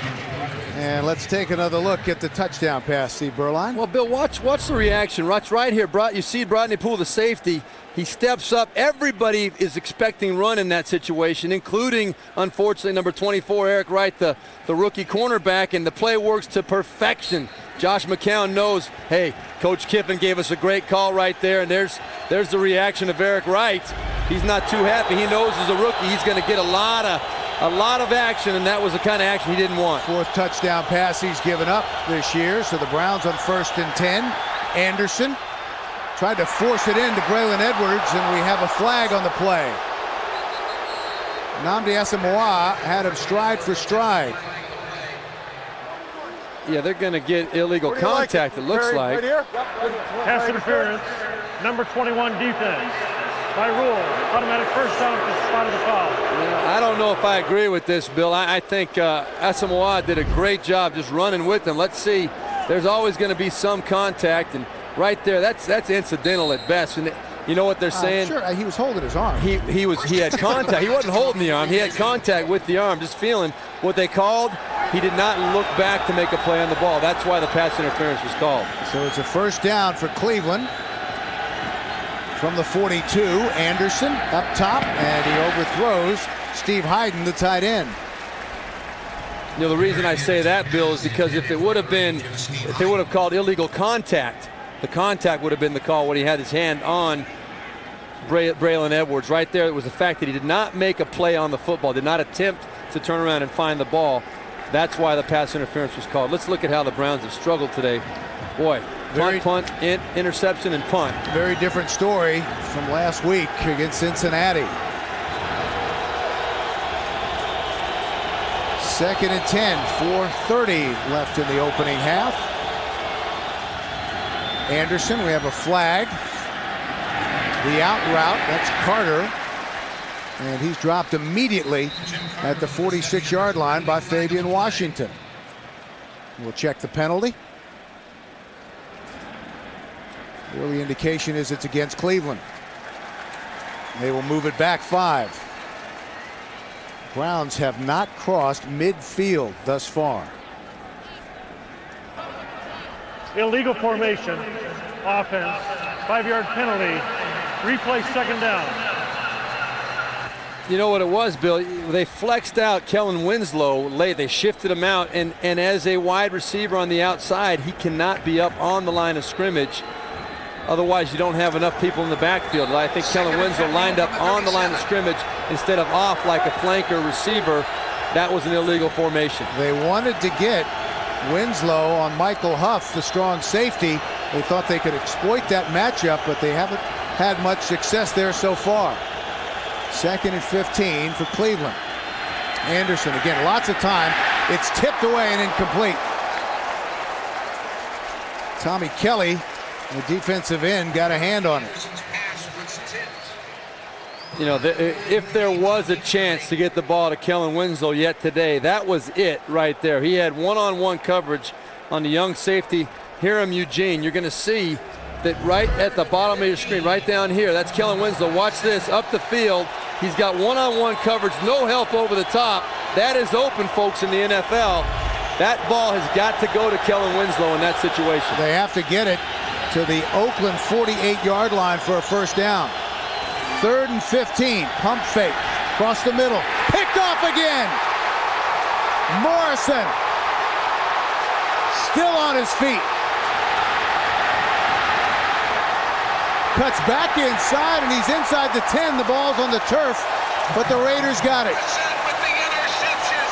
And let's take another look at the touchdown pass, Steve Beurlein. Well, Bill, watch the reaction. Watch right here. You see Brodney Poole, the safety. He steps up. Everybody is expecting run in that situation, including, unfortunately, number 24, Eric Wright, the rookie cornerback, and the play works to perfection. Josh McCown knows, hey, Coach Kiffin gave us a great call right there, and there's the reaction of Eric Wright. He's not too happy. He knows as a rookie he's going to get a lot of action, and that was the kind of action he didn't want. 4th touchdown pass he's given up this year. So the Browns on 1st and 10. Anderson tried to force it into Braylon Edwards, and we have a flag on the play. Nnamdi Asomugha had him stride for stride. Yeah, they're going to get illegal contact, it looks like. Pass interference, number 21 defense. By rule, automatic first down at the spot of the foul. I don't know if I agree with this, Bill. I think Asomugha did a great job just running with them. Let's see. There's always going to be some contact, and right there, that's incidental at best. And you know what they're saying? Sure, he was holding his arm. He had contact. He wasn't holding the arm. He had contact with the arm, just feeling what they called. He did not look back to make a play on the ball. That's why the pass interference was called. So it's a first down for Cleveland. From the 42, Anderson up top, and he overthrows Steve Hayden, the tight end. You know, the reason I say that, Bill, is because if they would have called illegal contact, the contact would have been the call when he had his hand on Braylon Edwards. Right there, it was the fact that he did not make a play on the football, did not attempt to turn around and find the ball. That's why the pass interference was called. Let's look at how the Browns have struggled today. Boy, punt, interception, and punt. Very different story from last week against Cincinnati. 2nd and 10, 4:30 left in the opening half. Anderson, we have a flag. The out route, that's Carter. And he's dropped immediately at the 46-yard line by Fabian Washington. We'll check the penalty. The early indication is it's against Cleveland. They will move it back 5. Browns have not crossed midfield thus far. Illegal formation, offense, 5-yard penalty, replay 2nd down. You know what it was, Bill? They flexed out Kellen Winslow late. They shifted him out, and as a wide receiver on the outside, he cannot be up on the line of scrimmage. Otherwise, you don't have enough people in the backfield. I think Kellen Winslow lined up on the line of scrimmage instead of off like a flanker receiver. That was an illegal formation. They wanted to get Winslow on Michael Huff, the strong safety, They thought they could exploit that matchup, but they haven't had much success there so far. 2nd and 15 for Cleveland. Anderson, again, lots of time. It's tipped away and incomplete. Tommy Kelly, the defensive end, got a hand on it. You know, if there was a chance to get the ball to Kellen Winslow yet today, that was it right there. He had one-on-one coverage on the young safety, Hiram Eugene. You're going to see that right at the bottom of your screen, right down here, that's Kellen Winslow. Watch this, up the field. He's got one-on-one coverage, no help over the top. That is open, folks, in the NFL. That ball has got to go to Kellen Winslow in that situation. They have to get it to the Oakland 48-yard line for a first down. 3rd and 15, pump fake, across the middle, picked off again. Morrison, still on his feet. Cuts back inside, and he's inside the 10. The ball's on the turf, but the Raiders got it.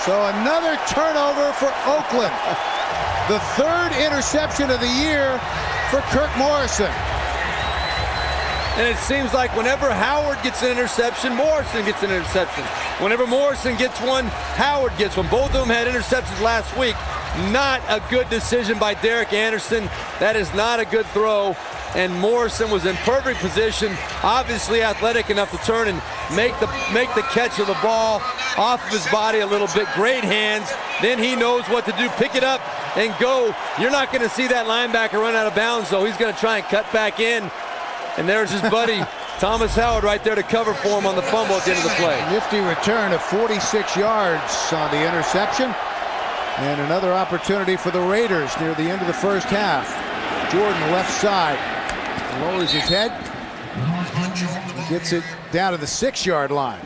So another turnover for Oakland. The 3rd interception of the year for Kirk Morrison. And it seems like whenever Howard gets an interception, Morrison gets an interception. Whenever Morrison gets one, Howard gets one. Both of them had interceptions last week. Not a good decision by Derek Anderson. That is not a good throw. And Morrison was in perfect position, obviously athletic enough to turn and make the catch of the ball off of his body a little bit. Great hands. Then he knows what to do. Pick it up and go. You're not going to see that linebacker run out of bounds, though. He's going to try and cut back in. And there's his buddy, Thomas Howard, right there to cover for him on the fumble at the end of the play. Nifty return of 46 yards on the interception. And another opportunity for the Raiders near the end of the first half. Jordan, left side, lowers his head. Gets it down to the 6-yard line.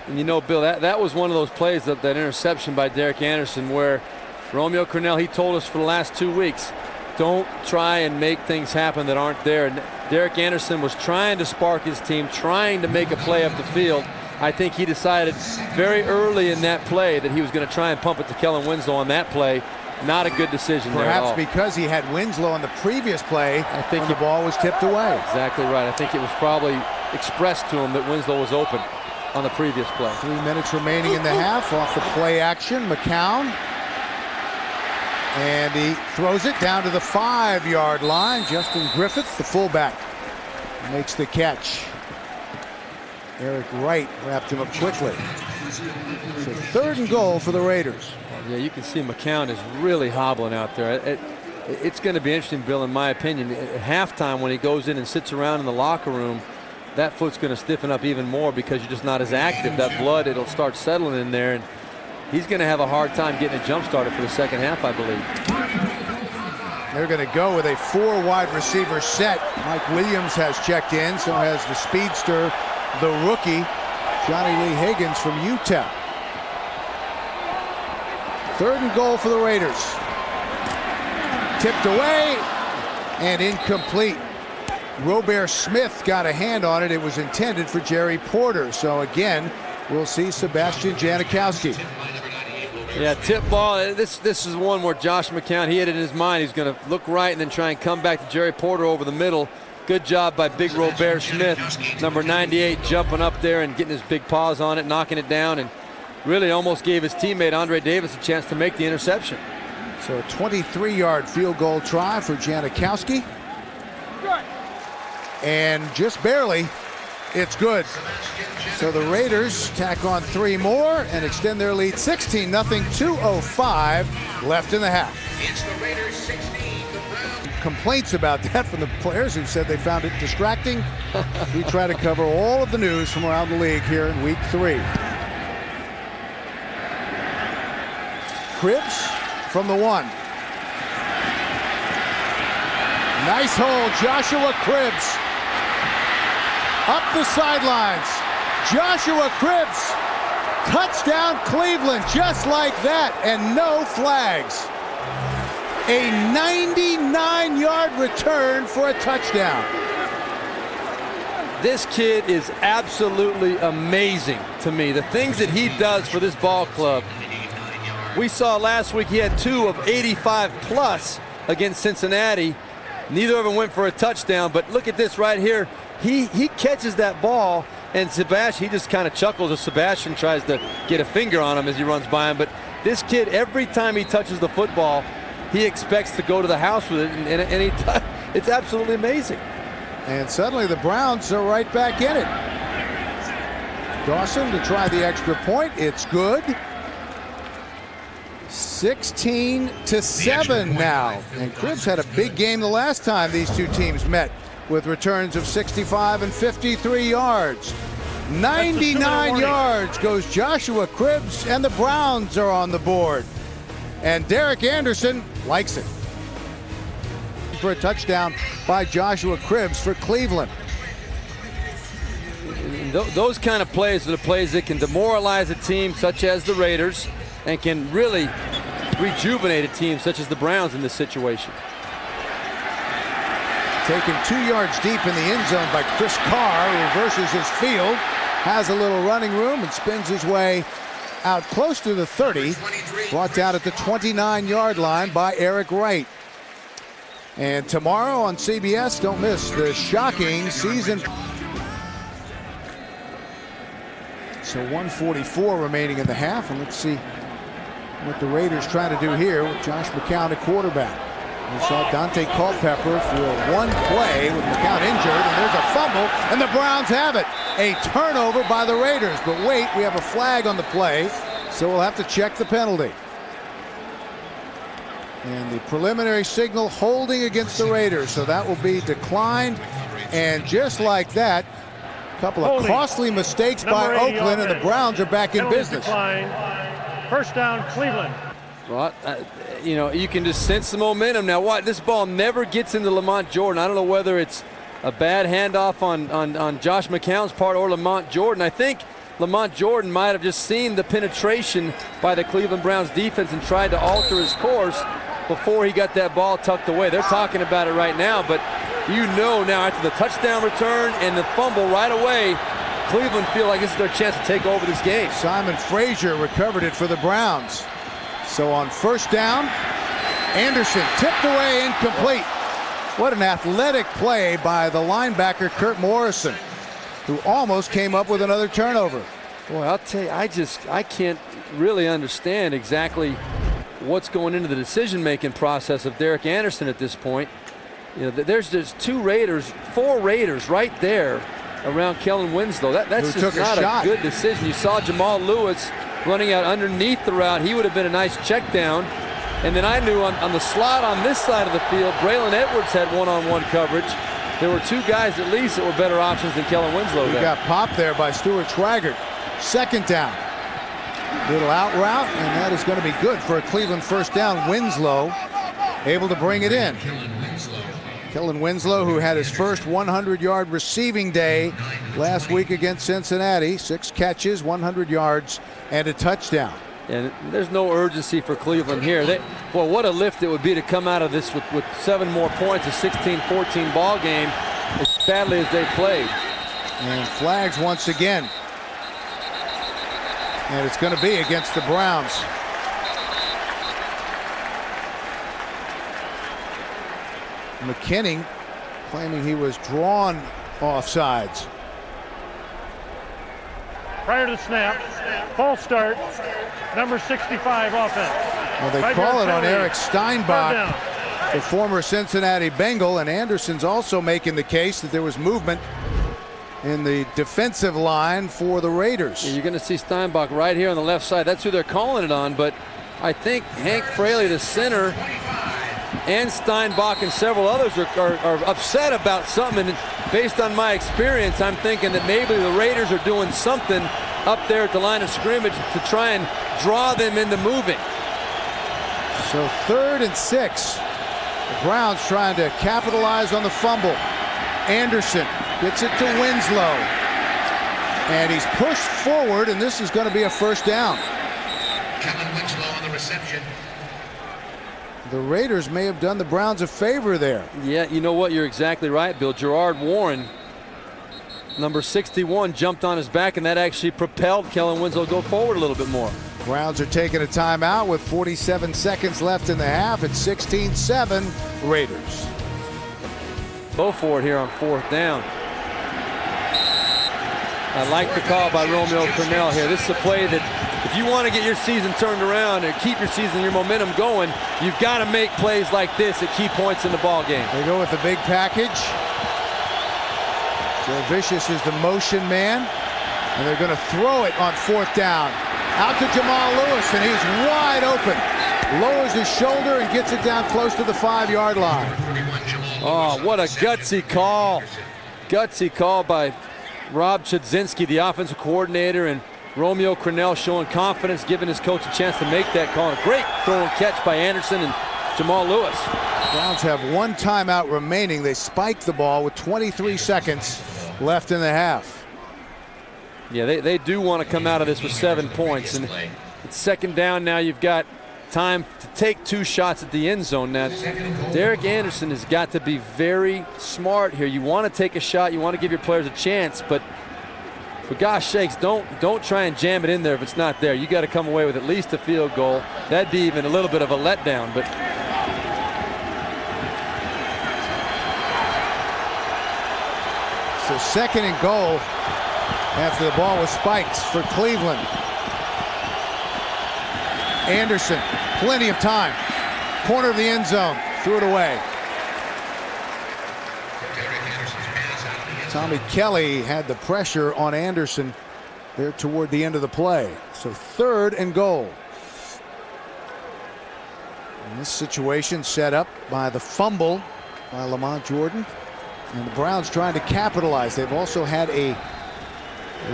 And you know, Bill, that was one of those plays, that interception by Derek Anderson, where Romeo Crennel, he told us for the last 2 weeks, don't try and make things happen that aren't there. And Derek Anderson was trying to spark his team, trying to make a play up the field. I think he decided very early in that play that he was going to try and pump it to Kellen Winslow on that play. Not a good decision there at all. Perhaps because he had Winslow on the previous play, I think the ball was tipped away. Exactly right. I think it was probably expressed to him that Winslow was open on the previous play. 3 minutes remaining in the half off the play action. McCown. And he throws it down to the 5-yard line. Justin Griffith, the fullback, makes the catch. Eric Wright wrapped him up quickly. So 3rd and goal for the Raiders. Yeah, you can see McCown is really hobbling out there. It's going to be interesting, Bill, in my opinion. At halftime, when he goes in and sits around in the locker room, that foot's going to stiffen up even more because you're just not as active. That blood, it'll start settling in there. And he's going to have a hard time getting it jump started for the second half, I believe. They're going to go with a 4 wide receiver set. Mike Williams has checked in, so has the speedster, the rookie, Johnny Lee Higgins from Utah. 3rd and goal for the Raiders. Tipped away and incomplete. Robert Smith got a hand on it. It was intended for Jerry Porter. So again, we'll see Sebastian Janikowski. Yeah, tip ball. This is one where Josh McCown, he had it in his mind. He's going to look right and then try and come back to Jerry Porter over the middle. Good job by big Robert Smith, number 98, jumping up there and getting his big paws on it, knocking it down, and really almost gave his teammate Andre Davis a chance to make the interception. So a 23-yard field goal try for Janikowski. And just barely, it's good. So the Raiders tack on 3 more and extend their lead 16-0, 2:05 left in the half. It's the Raiders 16. Complaints about that from the players who said they found it distracting. We try to cover all of the news from around the league here in week 3. Cribbs from the 1. Nice hole, Joshua Cribbs. Up the sidelines. Joshua Cribbs. Touchdown Cleveland, just like that, and no flags. A 99-yard return for a touchdown. This kid is absolutely amazing to me. The things that he does for this ball club. We saw last week he had 2 of 85 plus against Cincinnati. Neither of them went for a touchdown, but look at this right here. He catches that ball, and Sebastian, he just kind of chuckles as Sebastian tries to get a finger on him as he runs by him. But this kid, every time he touches the football, he expects to go to the house with it, and it's absolutely amazing. And suddenly the Browns are right back in it. Dawson to try the extra point. It's good. 16-7 now. And Cribbs had a big game the last time these two teams met, with returns of 65 and 53 yards. 99 yards goes Joshua Cribbs, and the Browns are on the board. And Derek Anderson likes it. For a touchdown by Joshua Cribbs for Cleveland. Those kind of plays are the plays that can demoralize a team such as the Raiders and can really rejuvenate a team such as the Browns in this situation. Taken 2 yards deep in the end zone by Chris Carr, who reverses his field, has a little running room and spins his way out close to the 30, brought down at the 29-yard line by Eric Wright. And tomorrow on CBS, don't miss the shocking season. So 1:44 remaining in the half, and let's see what the Raiders try to do here with Josh McCown at quarterback. We saw Dante Culpepper for one play with McCown injured, and there's a fumble, and the Browns have it. A turnover by the Raiders, but wait, we have a flag on the play, so we'll have to check the penalty. And the preliminary signal holding against the Raiders, so that will be declined. And just like that, a couple of costly mistakes by Oakland, and the Browns are back in business. First down, Cleveland. Well, you know, you can just sense the momentum. Now, this ball never gets into Lamont Jordan. I don't know whether it's a bad handoff on Josh McCown's part or Lamont Jordan. I think Lamont Jordan might have just seen the penetration by the Cleveland Browns defense and tried to alter his course before he got that ball tucked away. They're talking about it right now, but you know now after the touchdown return and the fumble right away, Cleveland feel like this is their chance to take over this game. Simon Frazier recovered it for the Browns. So on first down, Anderson tipped away, incomplete. What an athletic play by the linebacker Kurt Morrison, who almost came up with another turnover. Boy, I'll tell you, I can't really understand exactly what's going into the decision-making process of Derek Anderson at this point. You know, there's just four Raiders right there around Kellen Winslow. That's just not a good decision. You saw Jamal Lewis running out underneath the route. He would have been a nice check down. And then I knew on the slot on this side of the field, Braylon Edwards had one-on-one coverage. There were two guys at least that were better options than Kellen Winslow. He got popped there by Stuart Schwaggart. Second down. Little out route, and that is going to be good for a Cleveland first down. Winslow able to bring it in. Kellen Winslow, who had his first 100-yard receiving day last week against Cincinnati. 6 catches, 100 yards, and a touchdown. And there's no urgency for Cleveland here. Well, what a lift it would be to come out of this with 7 more points, a 16-14 ball game, as badly as they played. And flags once again. And it's going to be against the Browns. McKinning claiming he was drawn offsides. Prior to the snap, false start, number 65 offense. Well, they call it on Eric Steinbach, the former Cincinnati Bengal, and Anderson's also making the case that there was movement in the defensive line for the Raiders. Yeah, you're going to see Steinbach right here on the left side. That's who they're calling it on, but I think Hank Fraley, the center, and Steinbach and several others are upset about something. And based on my experience, I'm thinking that maybe the Raiders are doing something up there at the line of scrimmage to try and draw them into moving. So 3rd and 6. The Browns trying to capitalize on the fumble. Anderson gets it to Winslow. And he's pushed forward, and this is going to be a first down. Kellen Winslow on the reception. The Raiders may have done the Browns a favor there. Yeah, you know what? You're exactly right, Bill. Gerard Warren, number 61, jumped on his back, and that actually propelled Kellen Winslow to go forward a little bit more. Browns are taking a timeout with 47 seconds left in the half. It's 16-7 Raiders. Go for it here on 4th down. I like the call by Romeo Crennel here. This is a play that if you want to get your season turned around and keep your season, your momentum going, you've got to make plays like this at key points in the ball game. They go with the big package. Joe Vicious is the motion man, and they're going to throw it on 4th down. Out to Jamal Lewis, and he's wide open. Lowers his shoulder and gets it down close to the 5-yard line. Oh, what a gutsy call. Gutsy call by Rob Chudzinski, the offensive coordinator, and Romeo Crennel showing confidence, giving his coach a chance to make that call. A great throw and catch by Anderson and Jamal Lewis. Browns have 1 timeout remaining. They spiked the ball with 23 seconds left in the half. Yeah, they do want to come out of this with 7 points. And it's 2nd down now. You've got time to take 2 shots at the end zone. Now, Derek Anderson has got to be very smart here. You want to take a shot. You want to give your players a chance. But for gosh sakes, don't try and jam it in there if it's not there. You got to come away with at least a field goal. That'd be even a little bit of a letdown. But so 2nd and goal after the ball was spiked for Cleveland. Anderson, plenty of time. Corner of the end zone, threw it away. Tommy Kelly had the pressure on Anderson there toward the end of the play. So 3rd and goal. And this situation set up by the fumble by Lamont Jordan. And the Browns trying to capitalize. They've also had a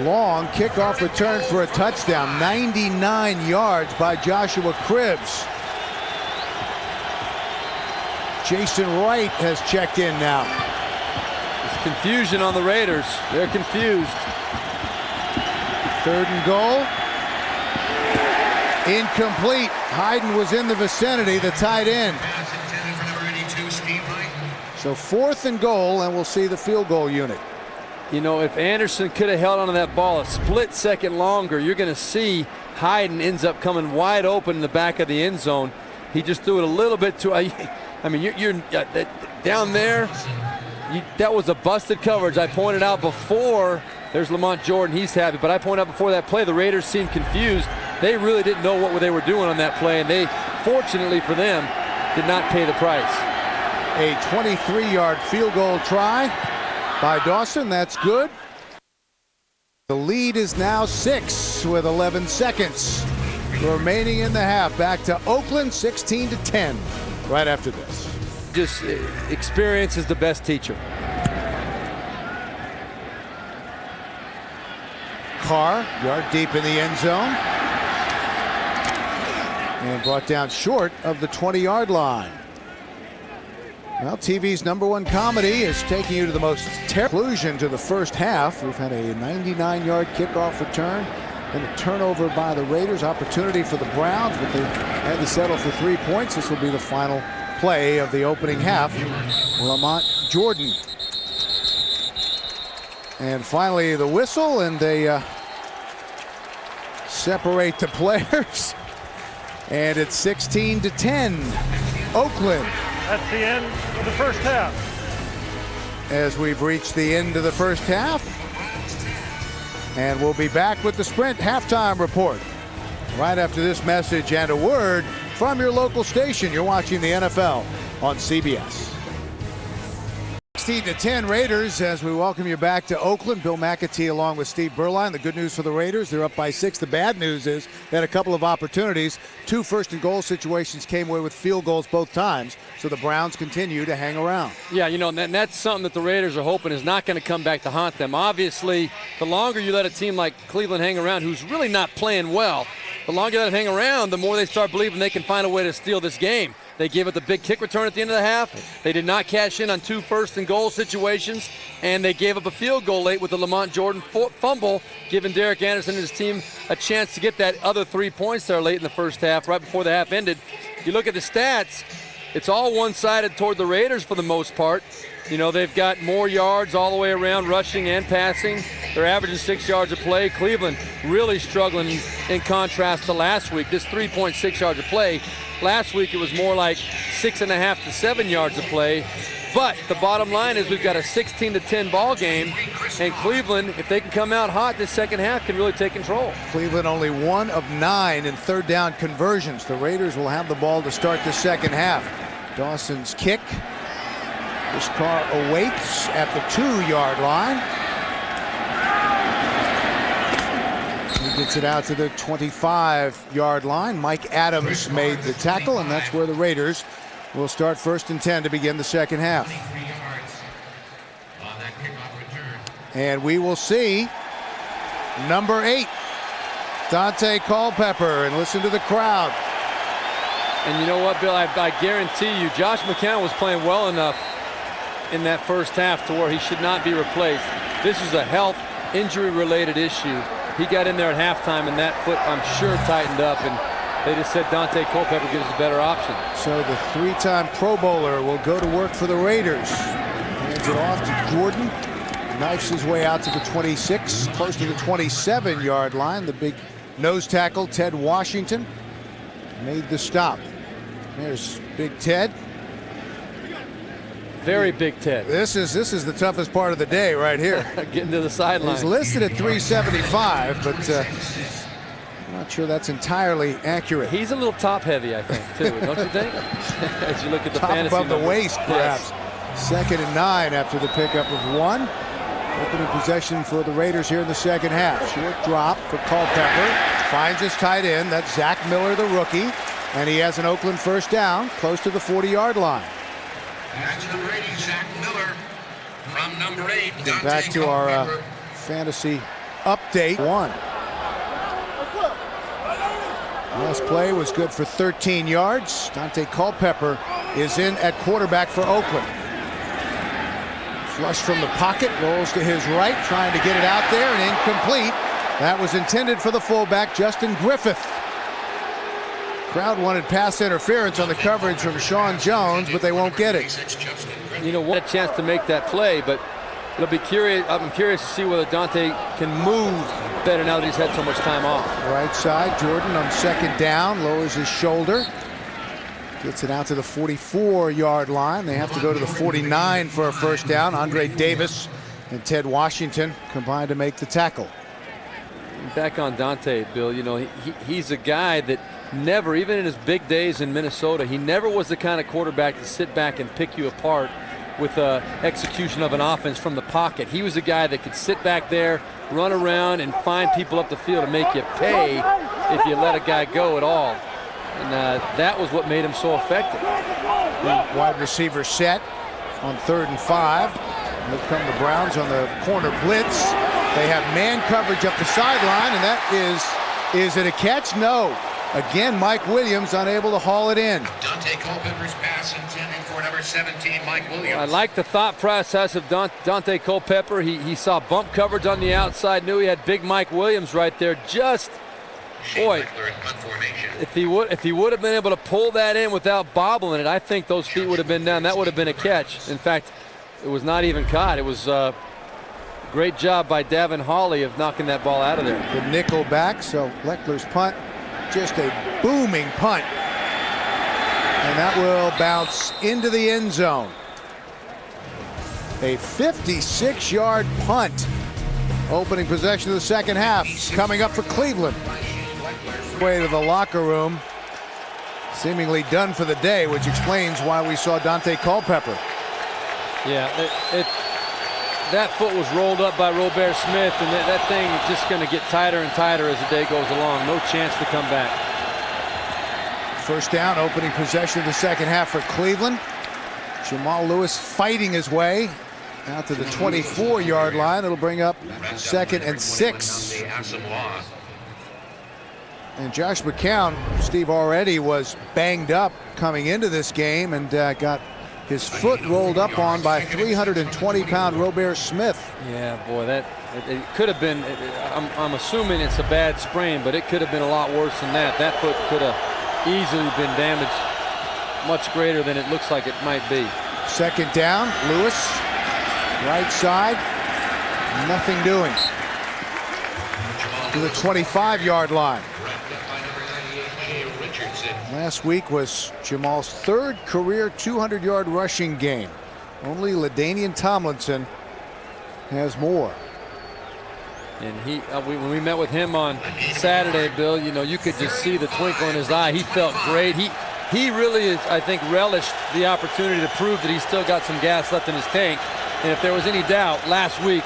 long kickoff return for a touchdown. 99 yards by Joshua Cribbs. Jason Wright has checked in now. There's confusion on the Raiders. They're confused. 3rd and goal. Incomplete. Hayden was in the vicinity, the tight end. So 4th and goal, and we'll see the field goal unit. You know, if Anderson could have held onto that ball a split second longer, you're going to see Hayden ends up coming wide open in the back of the end zone. He just threw it a little bit too. I mean, you're down there. That was a busted coverage. I pointed out before. There's Lamont Jordan. He's happy. But I pointed out before that play, the Raiders seemed confused. They really didn't know what they were doing on that play, and they, fortunately for them, did not pay the price. A 23-yard field goal try by Dawson. That's good. The lead is now 6 with 11 seconds remaining in the half. Back to Oakland, 16-10 right after this. Just experience is the best teacher. Carr, yard deep in the end zone. And brought down short of the 20-yard line. Well, TV's #1 comedy is taking you to the most conclusion to the first half. We've had a 99-yard kickoff return and a turnover by the Raiders. Opportunity for the Browns, but they had to settle for 3 points. This will be the final play of the opening half. Lamont Jordan. And finally the whistle, and they separate the players. And it's 16-10. Oakland. That's the end of the first half. As we've reached the end of the first half. And we'll be back with the Sprint halftime report right after this message and a word from your local station. You're watching the NFL on CBS. 16-10 Raiders as we welcome you back to Oakland. Bill McAtee along with Steve BEUERLEIN. The good news for the Raiders, they're up by 6. The bad news is they had a couple of opportunities. 2 first and goal situations came away with field goals both times. So the Browns continue to hang around. Yeah, you know, and that's something that the Raiders are hoping is not going to come back to haunt them. Obviously, the longer you let a team like Cleveland hang around, who's really not playing well, the longer you let them hang around, the more they start believing they can find a way to steal this game. They gave it the big kick return at the end of the half. They did not cash in on 2 first and goal situations, and they gave up a field goal late with the Lamont Jordan fumble, giving Derek Anderson and his team a chance to get that other 3 points there late in the first half, right before the half ended. You look at the stats, it's all one-sided toward the Raiders for the most part. You know, they've got more yards all the way around, rushing and passing. They're averaging 6 yards a play. Cleveland really struggling in contrast to last week. This 3.6 yards a play. Last week it was more like 6.5 to 7 yards a play. But the bottom line is we've got a 16-10 ball game, and Cleveland, if they can come out hot this second half, can really take control. Cleveland only 1 of 9 in third down conversions. The Raiders will have the ball to start the second half. Dawson's kick. This car awaits at the 2-yard line. He gets it out to the 25-yard line. Mike Adams made the tackle, and that's where the Raiders will start 1st and 10 to begin the second half. And we will see number 8, Dante Culpepper, and listen to the crowd. And you know what, Bill, I guarantee you, Josh McCown was playing well enough in that first half to where he should not be replaced. This is a health injury-related issue. He got in there at halftime, and that foot, I'm sure, tightened up, and they just said Dante Culpepper gives us a better option. So the 3-time Pro Bowler will go to work for the Raiders. Hands it off to Jordan. Knifes his way out to the 26, close to the 27-yard line. The big nose tackle, Ted Washington, made the stop. There's Big Ted. Very Big Ted. This is the toughest part of the day right here. Getting to the sideline. He's listed at 375, but I'm not sure that's entirely accurate. He's a little top heavy, I think, too, don't you think? As you look at the top fantasy above numbers. the waist, perhaps. Yes. 2nd and 9 after the pickup of 1. Opening possession for the Raiders here in the second half. Short drop for Culpepper. Finds his tight end. That's Zach Miller, the rookie. And he has an Oakland first down, close to the 40-yard line. That's number 80, Zach Miller. From number 8, Dante Back to our Culpepper. fantasy update. 1. Last play was good for 13 yards. Dante Culpepper is in at quarterback for Oakland. Flush from the pocket, rolls to his right, trying to get it out there, and incomplete. That was intended for the fullback, Justin Griffith. Crowd wanted pass interference on the coverage from Sean Jones, but they won't get it. You know, what a chance to make that play, but it'll be curious. I'm curious to see whether Dante can move better now that he's had so much time off. Right side, Jordan on 2nd down, lowers his shoulder. Gets it out to the 44-yard line. They have to go to the 49 for a first down. Andre Davis and Ted Washington combined to make the tackle. Back on Dante, Bill, you know, he's a guy that never, even in his big days in Minnesota, he never was the kind of quarterback to sit back and pick you apart with execution of an offense from the pocket. He was a guy that could sit back there, run around, and find people up the field and make you pay if you let a guy go at all. And that was what made him so effective. The wide receiver set on 3rd and 5. Here come the Browns on the corner blitz. They have man coverage up the sideline, and that is it a catch? No. Again, Mike Williams unable to haul it in. Dante Culpepper's pass intended for number 17, Mike Williams. I like the thought process of Dante Culpepper. He saw bump coverage on the outside, knew he had big Mike Williams right there. Just, boy, if he would have been able to pull that in without bobbling it, I think those feet would have been down. That would have been a catch. In fact, it was not even caught. It was a great job by Davin Hawley of knocking that ball out of there. The nickel back, so Leckler's punt, just a booming punt. And that will bounce into the end zone. A 56-yard punt. Opening possession of the second half coming up for Cleveland. Way to the locker room. Seemingly done for the day, which explains why we saw Dante Culpepper. Yeah, that foot was rolled up by Robert Smith, and that thing is just going to get tighter and tighter as the day goes along. No chance to come back. First down, opening possession of the second half for Cleveland. Jamal Lewis fighting his way out to the 24-yard line. It'll bring up 2nd and 6. And Josh McCown, Steve, already was banged up coming into this game and got his foot rolled up on by 320-pound Robert Smith. Yeah, boy, it could have been, I'm assuming it's a bad sprain, but it could have been a lot worse than that. That foot could have easily been damaged much greater than it looks like it might be. Second down, Lewis, right side, nothing doing. To the 25-yard line. Last week was Jamal's third career 200-yard rushing game. Only LaDainian Tomlinson has more. And when we met with him on Saturday, Bill, you know, you could just see the twinkle in his eye. He felt great. He really is, I think, relished the opportunity to prove that he's still got some gas left in his tank. And if there was any doubt, last week,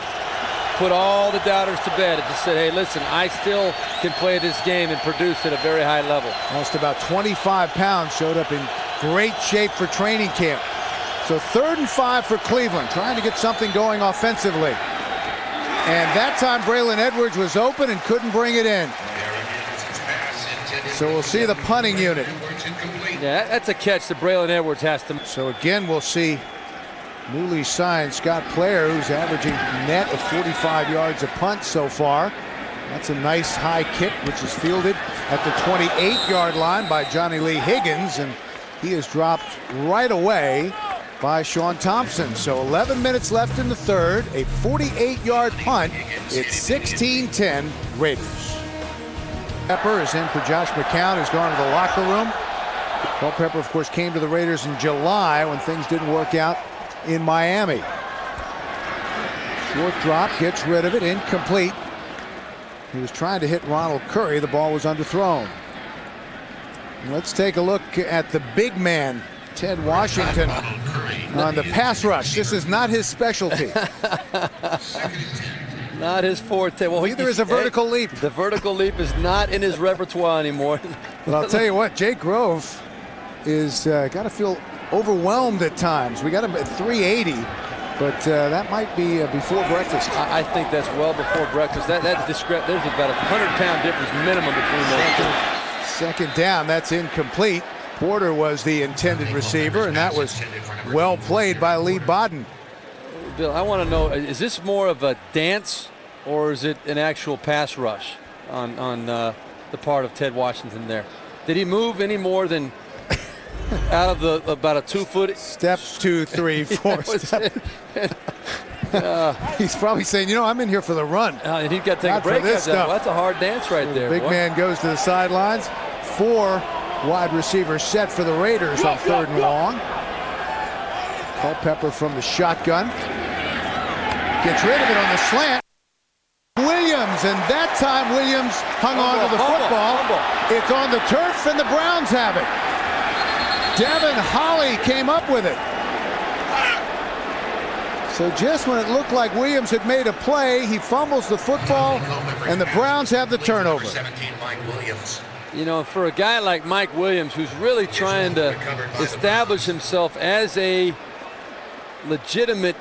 put all the doubters to bed and just said, hey, listen, I still can play this game and produce at a very high level. Lost about 25 pounds, showed up in great shape for training camp. So 3rd and 5 for Cleveland, trying to get something going offensively. And that time Braylon Edwards was open and couldn't bring it in. So we'll see the punting unit. Yeah, that's a catch that Braylon Edwards has to. So again, we'll see newly signed Scott Player, who's averaging net of 45 yards a punt so far. That's a nice high kick, which is fielded at the 28-yard line by Johnny Lee Higgins, and he is dropped right away by Sean Thompson. So 11 minutes left in the third, a 48-yard punt. It's 16-10 Raiders. Pepper is in for Josh McCown, who's gone to the locker room. Culpepper, of course, came to the Raiders in July when things didn't work out in Miami. Short drop, gets rid of it, incomplete. He was trying to hit Ronald Curry. The ball was underthrown. Let's take a look at the big man, Ted Washington, on the pass rush. This is not his specialty. Not his forte. Well, neither is a vertical leap. The vertical leap is not in his repertoire anymore. But I'll tell you what, Jake Grove is got to feel overwhelmed at times. We got him at 380, but that might be before breakfast. I think that's well before breakfast. There's about a 100-pound difference minimum between those two. Second down, that's incomplete. Porter was the intended receiver, and that was well played by Lee Bodden. Bill, I want to know, is this more of a dance or is it an actual pass rush on the part of Ted Washington there? Did he move any more than out of the about a 2-foot step 2, 3, 4 step? He's probably saying, you know, I'm in here for the run. And he's got to take a break. That's a hard dance right there. Big man goes to the sidelines. 4 wide receivers set for the Raiders on 3rd and long. Culpepper from the shotgun. Gets rid of it on the slant. Williams, and that time Williams hung on to the football. It's on the turf, and the Browns have it. Devin Holly came up with it. So just when it looked like Williams had made a play, he fumbles the football, and the Browns have the turnover. 17, Mike Williams. You know, for a guy like Mike Williams, who's really trying to establish himself as a legitimate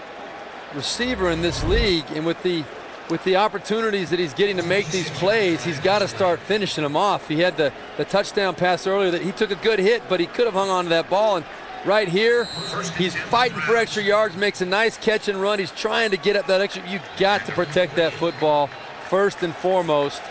receiver in this league, and with the opportunities that he's getting to make these plays, he's got to start finishing them off. He had the touchdown pass earlier that he took a good hit, but he could have hung on to that ball. And right here, he's fighting for extra yards, makes a nice catch and run. He's trying to get up that extra. You've got to protect that football first and foremost.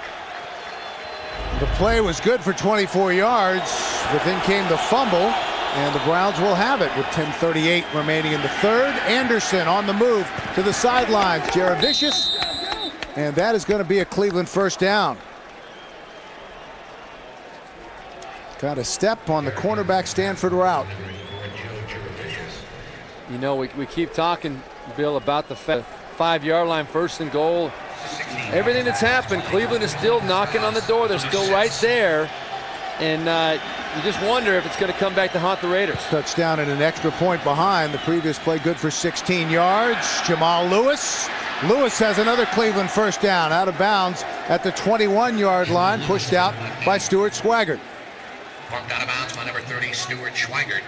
The play was good for 24 yards, but then came the fumble, and the Browns will have it with 10:38 remaining in the third. Anderson on the move to the sidelines. Jaravicius, and that is going to be a Cleveland first down. Got a step on the cornerback Stanford route. You know, we keep talking, Bill, about the 5-yard line, 1st and goal. Everything that's happened, Cleveland is still knocking on the door. They're still right there. And you just wonder if it's going to come back to haunt the Raiders. Touchdown and an extra point behind. The previous play good for 16 yards. Jamal Lewis. Lewis has another Cleveland first down, out of bounds at the 21-yard line, pushed out by Stuart Swigert. Bumped out of bounds by number 30, Stuart Schweigert.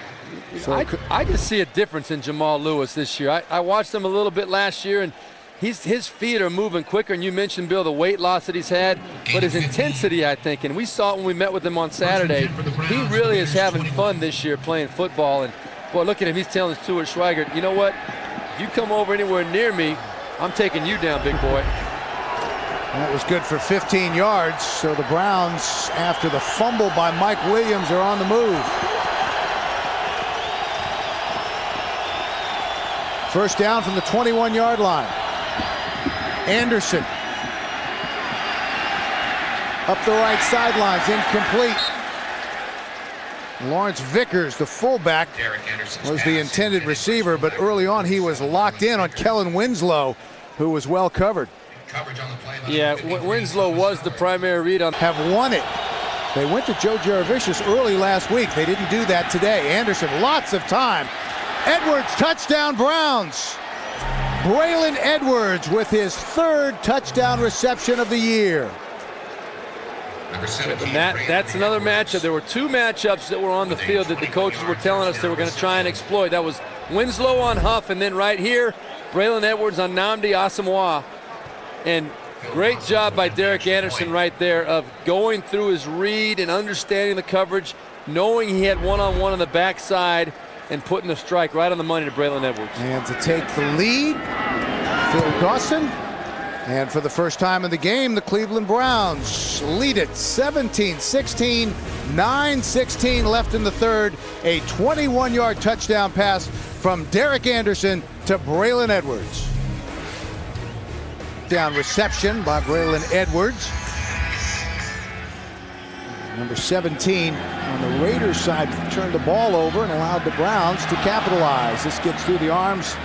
So I can see a difference in Jamal Lewis this year. I watched him a little bit last year, and his feet are moving quicker. And you mentioned, Bill, the weight loss that he's had, but his intensity, I think, and we saw it when we met with him on Saturday, he really is having fun this year playing football. And boy, look at him. He's telling Stuart Schweigert, you know what? If you come over anywhere near me, I'm taking you down, big boy. That was good for 15 yards. So the Browns, after the fumble by Mike Williams, are on the move. First down from the 21-yard line. Anderson. Up the right sidelines, incomplete. Lawrence Vickers, the fullback, was the intended receiver, but early on he was locked in on Kellen Winslow, who was well covered. Yeah, Winslow was the primary read on. Have won it. They went to Joe Jaravicius early last week. They didn't do that today. Anderson, lots of time. Edwards, touchdown Browns. Braylon Edwards with his 3rd touchdown reception of the year. And that's another matchup. There were 2 matchups that were on the field that the coaches were telling us they were going to try and exploit. That was Winslow on Huff, and then right here, Braylon Edwards on Nnamdi Asamoah. And great job by Derek Anderson right there of going through his read and understanding the coverage, knowing he had one-on-one on the backside, and putting the strike right on the money to Braylon Edwards. And to take the lead, Phil Dawson. And for the first time in the game, the Cleveland Browns lead it 17-16, 9:16 left in the 3rd. A 21-yard touchdown pass from Derek Anderson to Braylon Edwards. Down reception by Braylon Edwards. Number 17 on the Raiders side turned the ball over and allowed the Browns to capitalize. This gets through the arms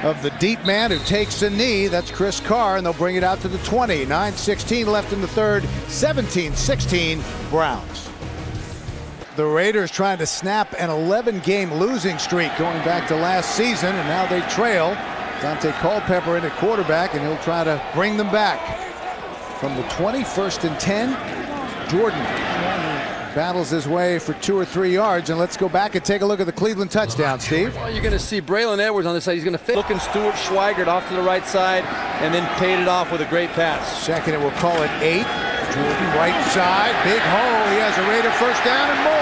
of the deep man who takes a knee. That's Chris Carr, and they'll bring it out to the 20. 9:16 left in the 3rd. 17-16 Browns. The Raiders trying to snap an 11-game losing streak going back to last season, and now they trail. Dante Culpepper in at quarterback, and he'll try to bring them back. From the 20, 1st and 10, Jordan battles his way for 2 or 3 yards, and let's go back and take a look at the Cleveland touchdown, Steve. Well, you're going to see Braylon Edwards on this side. He's going to fit. Looking Stewart Schweigert off to the right side, and then paid it off with a great pass. Second, and we'll call it 8. Jordan right side, big hole. He has a Raider first down and more.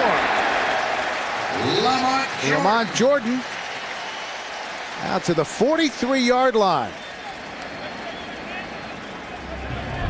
Lamont Jordan out to the 43-yard line.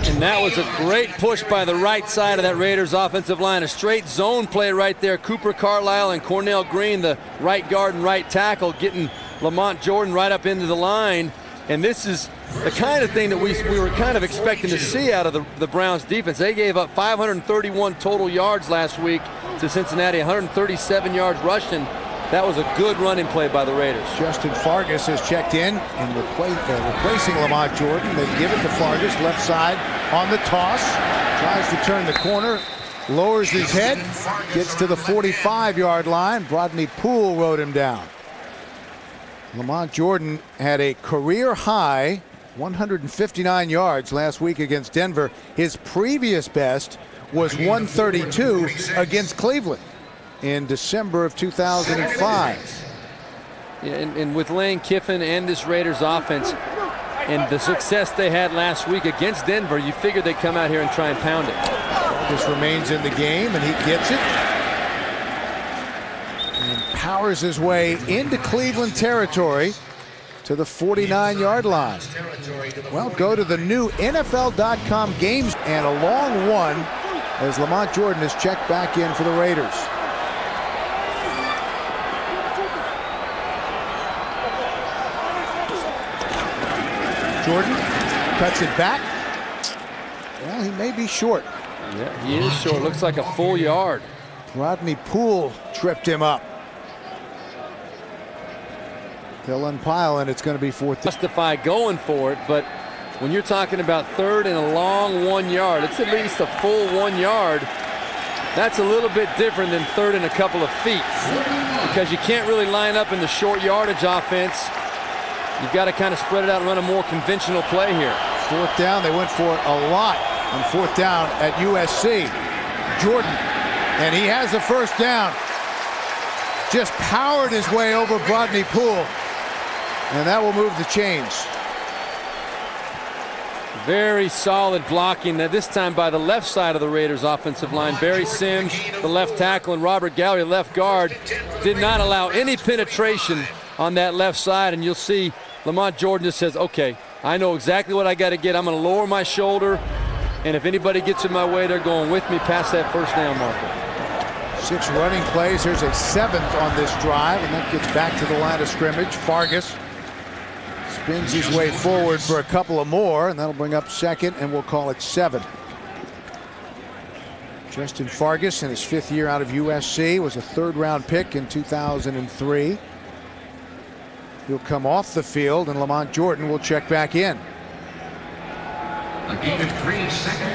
And that was a great push by the right side of that Raiders offensive line. A straight zone play right there. Cooper Carlisle and Cornell Green, the right guard and right tackle, getting Lamont Jordan right up into the line. And this is the kind of thing that we were kind of expecting to see out of the Browns defense. They gave up 531 total yards last week to Cincinnati, 137 yards rushing. That was a good running play by the Raiders. Justin Fargas has checked in and replacing Lamont Jordan. They give it to Fargas, left side on the toss. Tries to turn the corner, lowers his head, gets to the 45-yard line. Brodney Poole rode him down. Lamont Jordan had a career-high 159 yards last week against Denver. His previous best was 132 against Cleveland in December of 2005. Yeah, and with Lane Kiffin and this Raiders offense and the success they had last week against Denver, you figure they'd come out here and try and pound it. This remains in the game, and he gets it. And powers his way into Cleveland territory to the 49-yard line. Well, go to the new NFL.com games, and a long one as Lamont Jordan is checked back in for the Raiders. Jordan cuts it back. Well, he may be short. Yeah, he is short. Looks like a full yard. Brodney Poole tripped him up. They'll unpile, and it's going to be 4th. Justify going for it, but when you're talking about 3rd and a long 1 yard, it's at least a full 1 yard. That's a little bit different than 3rd and a couple of feet, because you can't really line up in the short yardage offense. You've got to kind of spread it out and run a more conventional play here. 4th down, they went for it a lot on 4th down at USC. Jordan, and he has the first down. Just powered his way over Brodney Poole, and that will move the chains. Very solid blocking, this time by the left side of the Raiders offensive line. Barry Sims, the left tackle, and Robert Gallery, left guard, did not allow any penetration on that left side, and you'll see Lamont Jordan just says, okay, I know exactly what I got to get. I'm going to lower my shoulder, and if anybody gets in my way, they're going with me past that first down marker. 6 running plays. Here's a 7th on this drive, and that gets back to the line of scrimmage. Fargas Spins his way forward for a couple of more, and that'll bring up second, and we'll call it 7. Justin Fargas, in his 5th year out of USC, was a 3rd-round pick in 2003. He'll come off the field, and Lamont Jordan will check back in. I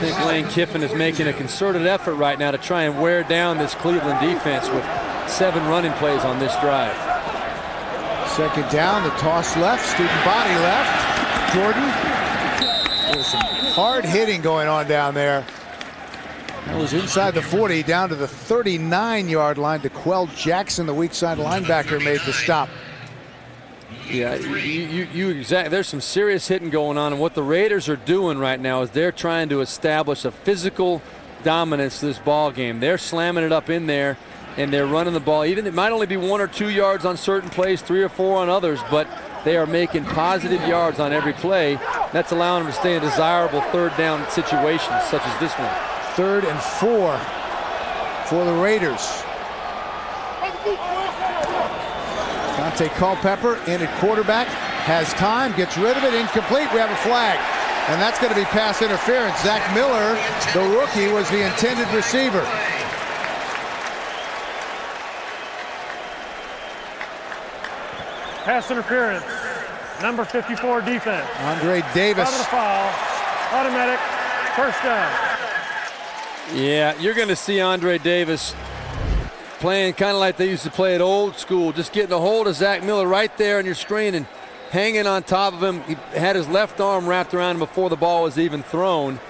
think Lane Kiffin is making a concerted effort right now to try and wear down this Cleveland defense with 7 running plays on this drive. 2nd down, the toss left, student body left. Jordan. There's some hard hitting going on down there. That was inside the 40, down to the 39-yard line. DeQuell Jackson, the weak side linebacker, made the stop. Yeah, exactly. There's some serious hitting going on, and what the Raiders are doing right now is they're trying to establish a physical dominance to this ball game. They're slamming it up in there, and they're running the ball. Even it might only be 1 or 2 yards on certain plays, 3 or 4 on others, but they are making positive yards on every play. That's allowing them to stay in desirable 3rd down situations such as this one. 3rd and 4 for the Raiders. Dante Culpepper in at quarterback, has time, gets rid of it, incomplete. We have a flag, and that's going to be pass interference. Zach Miller, the rookie, was the intended receiver. Pass interference. Number 54 defense. Andre Davis. Out of the foul. Automatic. 1st down. Yeah, you're going to see Andre Davis playing kind of like they used to play at old school, just getting a hold of Zach Miller right there on your screen and hanging on top of him. He had his left arm wrapped around him before the ball was even thrown.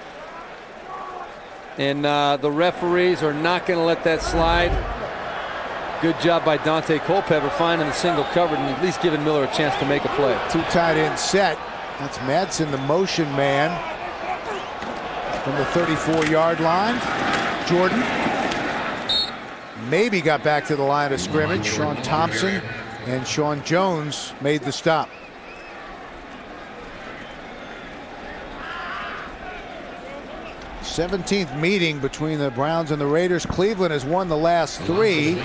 And the referees are not going to let that slide. Good job by Dante Culpepper finding the single coverage and at least giving Miller a chance to make a play. 2 tight end set. That's Madsen, the motion man, from the 34-yard line. Jordan maybe got back to the line of scrimmage. Sean Thompson and Sean Jones made the stop. '17th meeting between the Browns and the Raiders. Cleveland has won the last 3,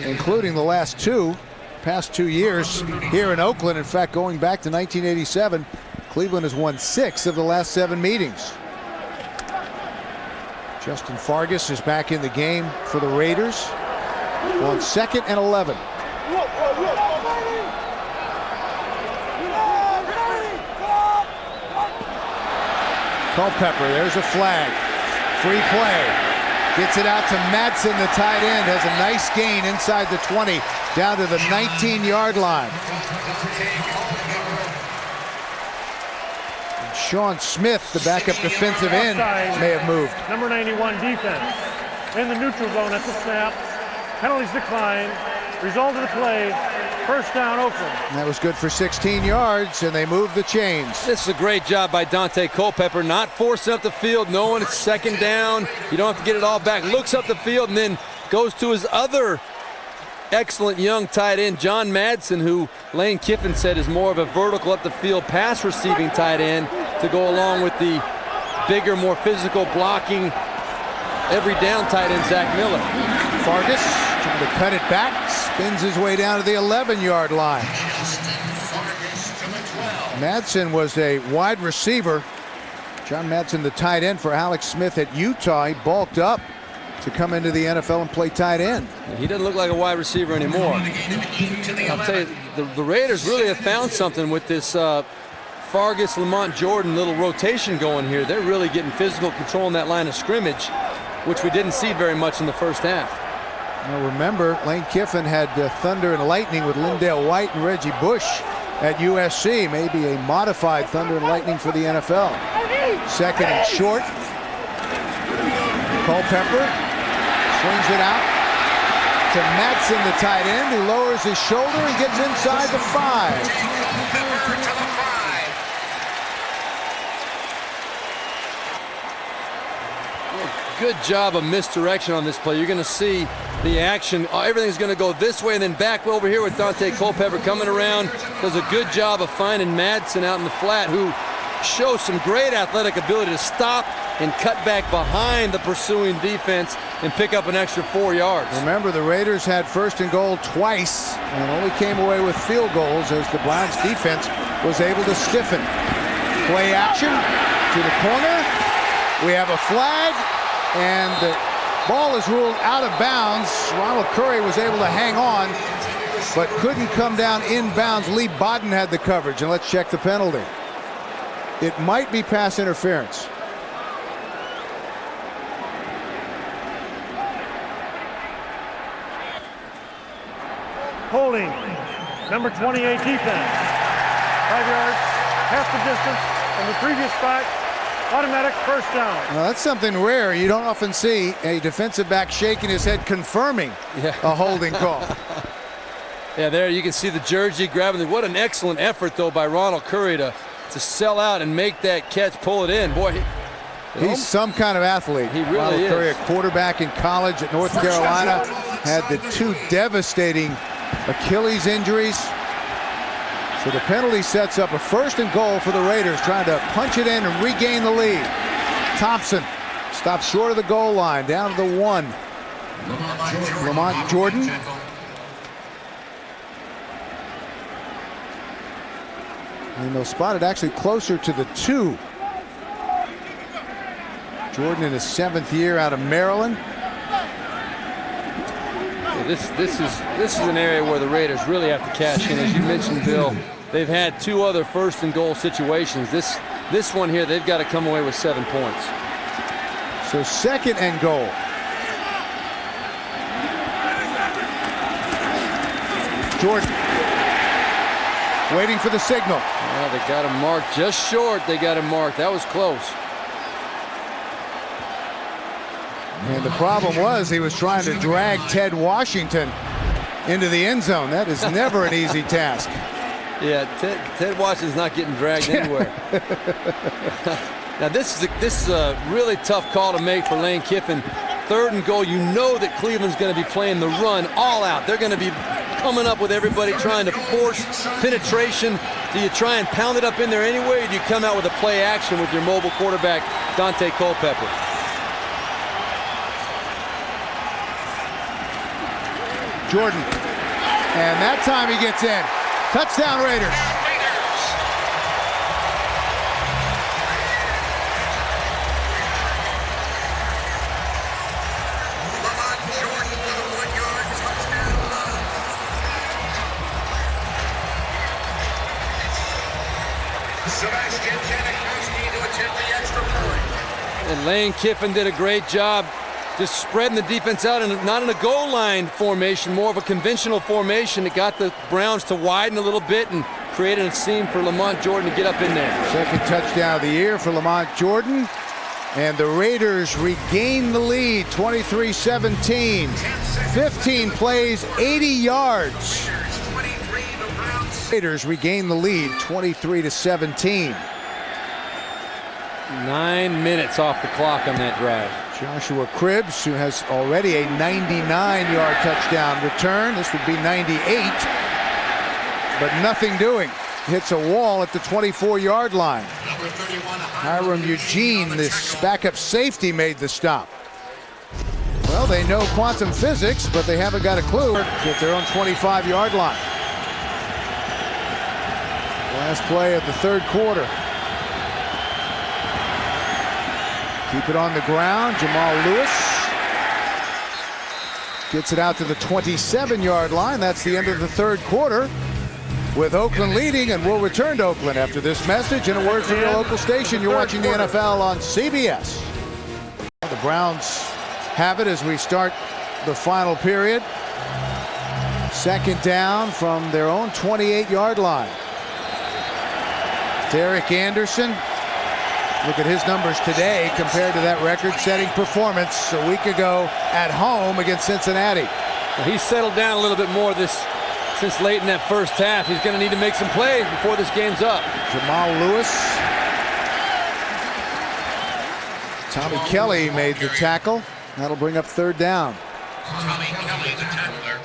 including the last 2, past 2 years here in Oakland. In fact, going back to 1987, Cleveland has won 6 of the last 7 meetings. Justin Fargas is back in the game for the Raiders on 2nd and 11. Culpepper, there's a flag. Free play. Gets it out to Madsen, the tight end. Has a nice gain inside the 20, down to the 19-yard line. Sean Smith, the backup defensive end, may have moved. Number 91 defense in the neutral zone at the snap. Penalties decline. Result of the play, 1st down, Oakland. And that was good for 16 yards, and they moved the chains. This is a great job by Dante Culpepper, not forcing up the field, knowing it's 2nd down. You don't have to get it all back. Looks up the field and then goes to his other excellent young tight end, John Madsen, who Lane Kiffin said is more of a vertical up the field pass receiving tight end to go along with the bigger, more physical blocking every down tight end, Zach Miller. Fargas trying to cut it back, spins his way down to the 11-yard line. Madsen was a wide receiver. John Madsen, the tight end for Alex Smith at Utah. He bulked up to come into the NFL and play tight end. He doesn't look like a wide receiver anymore. I'll tell you, the Raiders really have found something with this Fargas, Lamont Jordan little rotation going here. They're really getting physical control in that line of scrimmage, which we didn't see very much in the 1st half. Now remember, Lane Kiffin had Thunder and Lightning with Lindale White and Reggie Bush at USC. Maybe a modified Thunder and Lightning for the NFL. 2nd and short. Culpepper swings it out to Madsen, the tight end, who lowers his shoulder and gets inside the 5. Good job of misdirection on this play. You're going to see the action. Everything's going to go this way and then back over here with Dante Culpepper coming around. Does a good job of finding Madsen out in the flat, who shows some great athletic ability to stop and cut back behind the pursuing defense and pick up an extra 4 yards. Remember, the Raiders had 1st and goal twice and only came away with field goals as the Browns defense was able to stiffen. Play action to the corner. We have a flag, and the ball is ruled out of bounds. Ronald Curry was able to hang on, but couldn't come down inbounds. Lee Bodden had the coverage, and let's check the penalty. It might be pass interference. Holding, number 28 defense. 5 yards, half the distance from the previous spot. Automatic first down. Well, that's something rare. You don't often see a defensive back shaking his head confirming a holding call. Yeah, there you can see the jersey grabbing it. What an excellent effort, though, by Ronald Curry to sell out and make that catch, pull it in. Boy, he's some kind of athlete. He really Ronald is. Curry, a quarterback in college at North Carolina, had the 2 devastating Achilles injuries. So the penalty sets up a 1st and goal for the Raiders, trying to punch it in and regain the lead. Thompson stops short of the goal line, down to the 1. Lamont Jordan. And they'll spot it actually closer to the 2. Jordan in his 7th year out of Maryland. This is an area where the Raiders really have to cash in. As you mentioned, Bill, they've had 2 other 1st and goal situations. This one here, they've got to come away with 7 points. So 2nd and goal. Jordan waiting for the signal. Well, they got him marked just short. They got him marked. That was close. And the problem was he was trying to drag Ted Washington into the end zone. That is never an easy task. Yeah, Ted Washington's not getting dragged anywhere. Now this is a really tough call to make for Lane Kiffin. 3rd and goal. You know that Cleveland's going to be playing the run all out. They're going to be coming up with everybody trying to force penetration. Do you try and pound it up in there anyway, or do you come out with a play action with your mobile quarterback, Dante Culpepper? Jordan, and that time he gets in. Touchdown Raiders. Lamont Jordan with a 1-yard touchdown run. Sebastian Janikowski to attempt the extra point. And Lane Kiffin did a great job just spreading the defense out, and not in a goal line formation, more of a conventional formation that got the Browns to widen a little bit and created a seam for Lamont Jordan to get up in there. 2nd touchdown of the year for Lamont Jordan. And the Raiders regain the lead, 23-17. 15 plays, 80 yards. Raiders regain the lead, 23-17. 9 minutes off the clock on that drive. Joshua Cribbs, who has already a 99-yard touchdown return. This would be 98, but nothing doing. Hits a wall at the 24-yard line. Hiram Eugene, this backup safety, made the stop. Well, they know quantum physics, but they haven't got a clue at their own 25-yard line. Last play of the 3rd quarter. Keep it on the ground. Jamal Lewis gets it out to the 27-yard line. That's the end of the 3rd quarter, with Oakland leading, and we'll return to Oakland after this message and a word from your local station. You're watching the NFL on CBS. The Browns have it as we start the final period. 2nd down from their own 28-yard line. Derek Anderson. Look at his numbers today compared to that record-setting performance a week ago at home against Cincinnati. Well, he's settled down a little bit more since late in that 1st half. He's going to need to make some plays before this game's up. Jamal Lewis. Tommy Kelly made the tackle. That'll bring up 3rd down. Tommy Kelly, the tackler.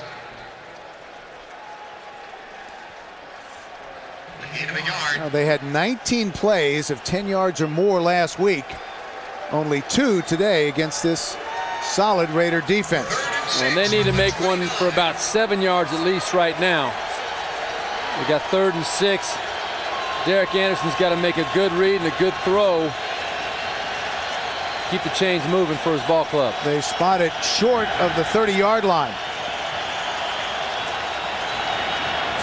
Now, they had 19 plays of 10 yards or more last week. Only 2 today against this solid Raider defense. And they need to make one for about 7 yards at least right now. They got 3rd and 6. Derek Anderson's got to make a good read and a good throw. Keep the chains moving for his ball club. They spot it short of the 30-yard line.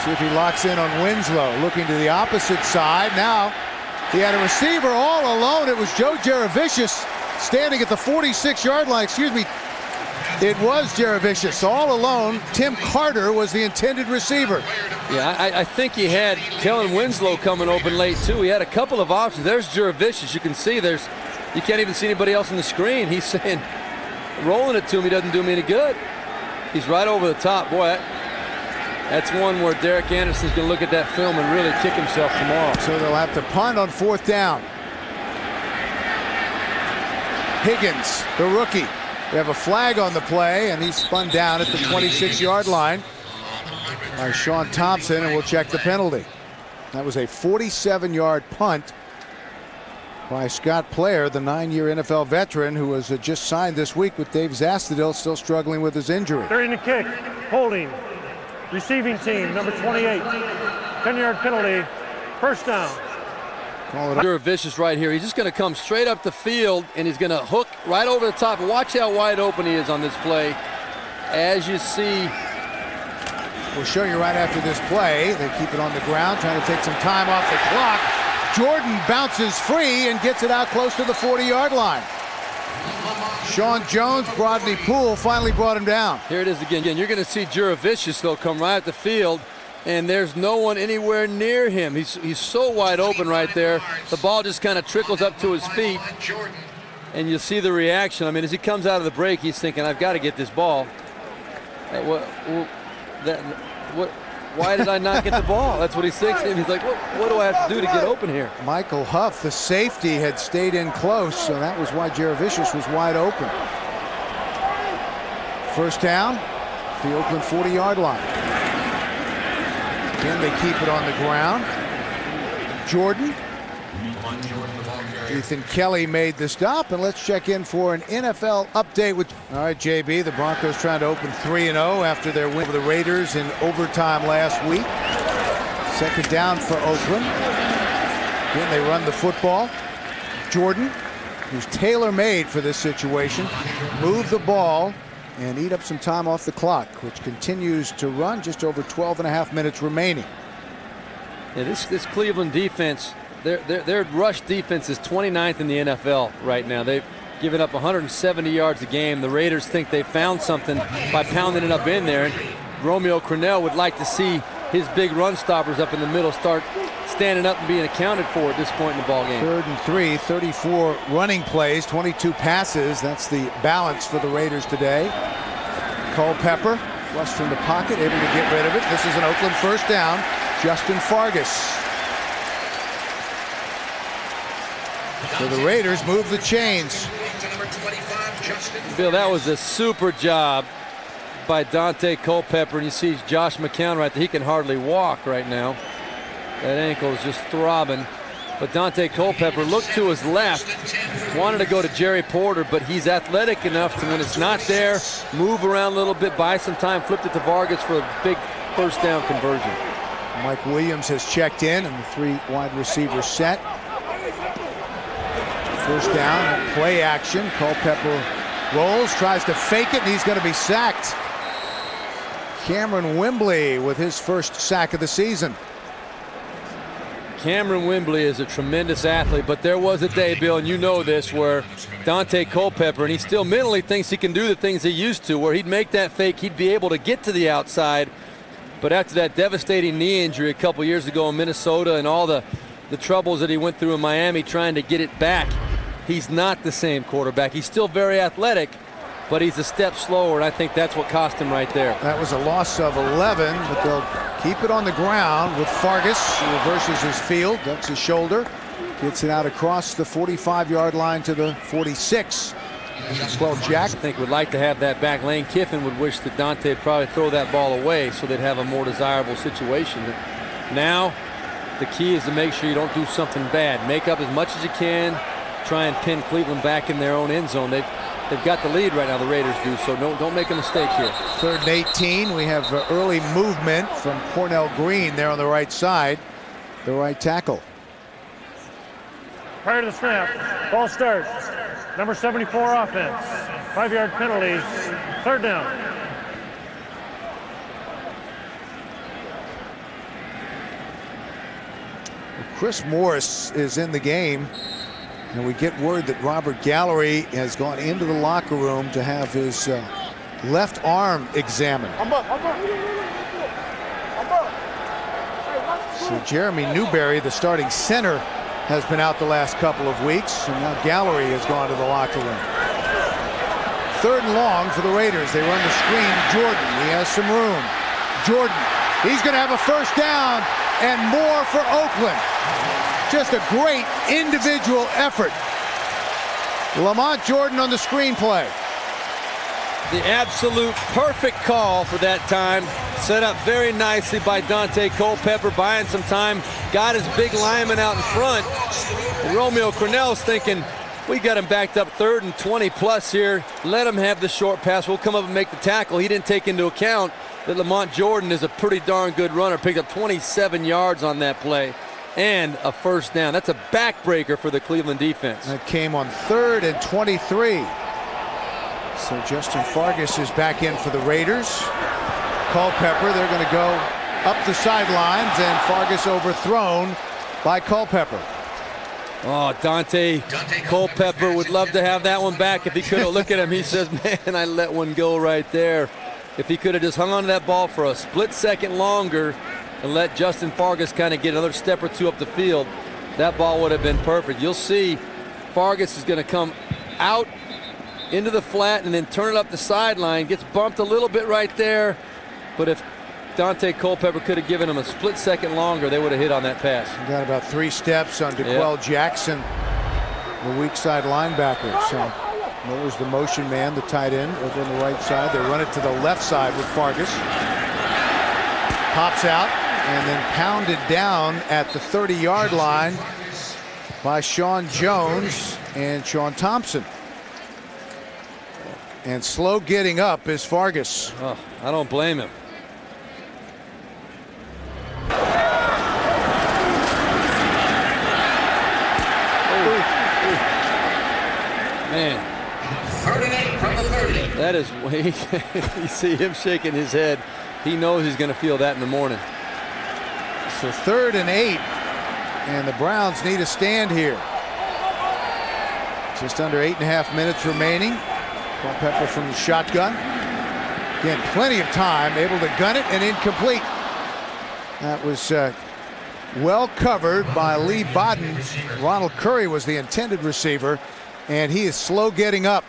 See if he locks in on Winslow. Looking to the opposite side. Now he had a receiver all alone. It was Joe Jaravicius standing at the 46-yard line. Excuse me. It was Jaravicius all alone. Tim Carter was the intended receiver. Yeah, I think he had Kellen Winslow coming open late too. He had a couple of options. There's Jaravicius. You can see you can't even see anybody else on the screen. He's saying rolling it to me doesn't do me any good. He's right over the top. Boy, that's one where Derek Anderson's going to look at that film and really kick himself tomorrow. So they'll have to punt on 4th down. Higgins, the rookie. We have a flag on the play, and he's spun down at the 26-yard line by Sean Thompson, and we'll check the penalty. That was a 47-yard punt by Scott Player, the 9-year NFL veteran who was just signed this week with Dave Zastudil, still struggling with his injury. During the kick, holding, receiving team, number 28, 10-yard penalty, 1st down. Vicious right here. He's just going to come straight up the field, and he's going to hook right over the top. Watch how wide open he is on this play. As you see, we'll show you right after this play. They keep it on the ground, trying to take some time off the clock. Jordan bounces free and gets it out close to the 40-yard line. Sean Jones, Brodney Poole finally brought him down. Here it is again. You're going to see Jaravicius, though, come right at the field, and there's no one anywhere near him. He's so wide open right there. The ball just kind of trickles up to his feet, and you see the reaction. I mean, as he comes out of the break, he's thinking, I've got to get this ball. Why did I not get the ball? That's what he's thinking. He's like, what do I have to do to get open here? Michael Huff, the safety, had stayed in close, so that was why Jaravicius was wide open. 1st down, the Oakland 40-yard line. Again, they keep it on the ground. Jordan. Ethan Kelly made the stop, and let's check in for an NFL update. All right, JB, the Broncos trying to open 3-0 after their win over the Raiders in overtime last week. 2nd down for Oakland. Again, they run the football. Jordan, who's tailor-made for this situation, move the ball and eat up some time off the clock, which continues to run. Just over 12.5 minutes remaining. Yeah, this Cleveland defense, their rush defense is 29th in the NFL right now. They've given up 170 yards a game. The Raiders think they found something by pounding it up in there. And Romeo Crennel would like to see his big run stoppers up in the middle start standing up and being accounted for at this point in the ball game. 3rd and 3, 34 running plays, 22 passes. That's the balance for the Raiders today. Culpepper, flush from the pocket, able to get rid of it. This is an Oakland 1st down. Justin Fargas. So the Raiders move the chains. Bill, that was a super job by Dante Culpepper, and you see Josh McCown right there. He can hardly walk right now. That ankle is just throbbing. But Dante Culpepper looked to his left, wanted to go to Jerry Porter, but he's athletic enough to, when it's not there, move around a little bit, buy some time, flipped it to Vargas for a big 1st down conversion. Mike Williams has checked in, and the 3 wide receivers set. 1st down, play action. Culpepper rolls, tries to fake it, and he's going to be sacked. Cameron Wembley with his 1st sack of the season. Cameron Wembley is a tremendous athlete, but there was a day, Bill, and you know this, where Dante Culpepper, and he still mentally thinks he can do the things he used to, where he'd make that fake, he'd be able to get to the outside. But after that devastating knee injury a couple years ago in Minnesota and all the troubles that he went through in Miami trying to get it back, he's not the same quarterback. He's still very athletic, but he's a step slower, and I think that's what cost him right there. That was a loss of 11, but they'll keep it on the ground with Fargas, who reverses his field, ducks his shoulder, gets it out across the 45-yard line to the 46. 12 Jack. I think would like to have that back. Lane Kiffin would wish that Dante would probably throw that ball away so they'd have a more desirable situation. Now, the key is to make sure you don't do something bad. Make up as much as you can. Try and pin Cleveland back in their own end zone. They've got the lead right now, the Raiders do, so don't make a mistake here. 3rd and 18. We have early movement from Cornell Green there on the right side, the right tackle. prior to the snap. Ball starts. Number 74 offense. 5-yard penalty. 3rd down. Chris Morris is in the game, and we get word that Robert Gallery has gone into the locker room to have his left arm examined. So Jeremy Newberry, the starting center, has been out the last couple of weeks, and now Gallery has gone to the locker room. 3rd and long for the Raiders. They run the screen. Jordan, he has some room. Jordan, he's going to have a 1st down and more for Oakland. Just a great individual effort. Lamont Jordan on the screenplay. The absolute perfect call for that time. Set up very nicely by Dante Culpepper, buying some time. Got his big lineman out in front. And Romeo Crennel's thinking, we got him backed up 3rd and 20 plus here. Let him have the short pass. We'll come up and make the tackle. He didn't take into account that Lamont Jordan is a pretty darn good runner. Picked up 27 yards on that play and a 1st down. That's a backbreaker for the Cleveland defense. That came on 3rd and 23. So Justin Fargas is back in for the Raiders. Culpepper, they're going to go up the sidelines, and Fargas overthrown by Culpepper. Oh, Dante Culpepper would love to have that one back if he could have. Look at him. He says, man, I let one go right there. If he could have just hung on to that ball for a split second longer and let Justin Fargas kind of get another step or two up the field, that ball would have been perfect. You'll see Fargas is going to come out into the flat and then turn it up the sideline. Gets bumped a little bit right there. But if Dante Culpepper could have given him a split second longer, they would have hit on that pass. He got about 3 steps on DeQuell Jackson, the weak side linebacker. So Miller's the motion man, the tight end over on the right side. They run it to the left side with Fargas. Pops out and then pounded down at the 30-yard line by Sean Jones and Sean Thompson. And slow getting up is Fargas. Oh, I don't blame him. Man. 38 from the 30. That is, you see him shaking his head. He knows he's going to feel that in the morning. So 3rd and 8, and the Browns need a stand here. Just under 8.5 minutes remaining. Culpepper from the shotgun. Again, plenty of time, able to gun it and incomplete. That was well covered by Lee Bodden. Ronald Curry was the intended receiver, and he is slow getting up.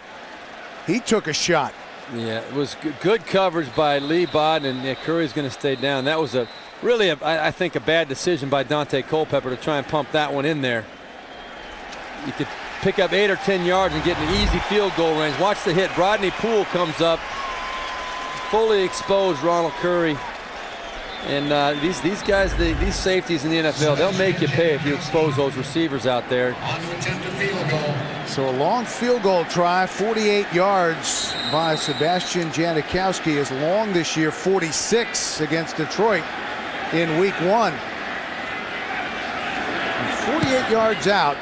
He took a shot. Yeah, it was good coverage by Lee Bodden, and Curry's going to stay down. That was I think a bad decision by Dante Culpepper to try and pump that one in there. You could pick up 8 or 10 yards and get an easy field goal range. Watch the hit. Rodney Poole comes up, fully exposed Ronald Curry. And these guys, these safeties in the NFL, they'll make you pay if you expose those receivers out there. So a long field goal try, 48 yards by Sebastian Janikowski, is long this year, 46 against Detroit in week 1. And 48 yards out,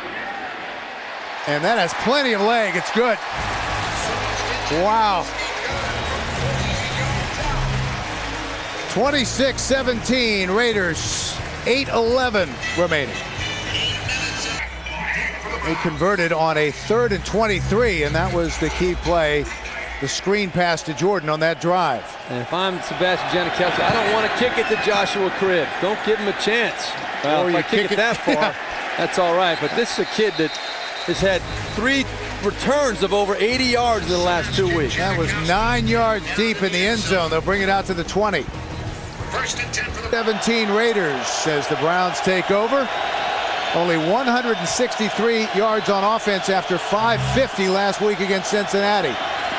and that has plenty of leg. It's good. Wow. 26-17 Raiders, 8:11 remaining. They converted on a 3rd and 23, and that was the key play, the screen pass to Jordan on that drive. And if I'm Sebastian Janikowski, I don't want to kick it to Joshua Cribb. Don't give him a chance. Well, if I kick it that far, that's all right. But this is a kid that has had 3 returns of over 80 yards in the last 2 weeks. That was 9 yards deep in the end zone. They'll bring it out to the 20. 17 Raiders as the Browns take over. Only 163 yards on offense after 550 last week against Cincinnati.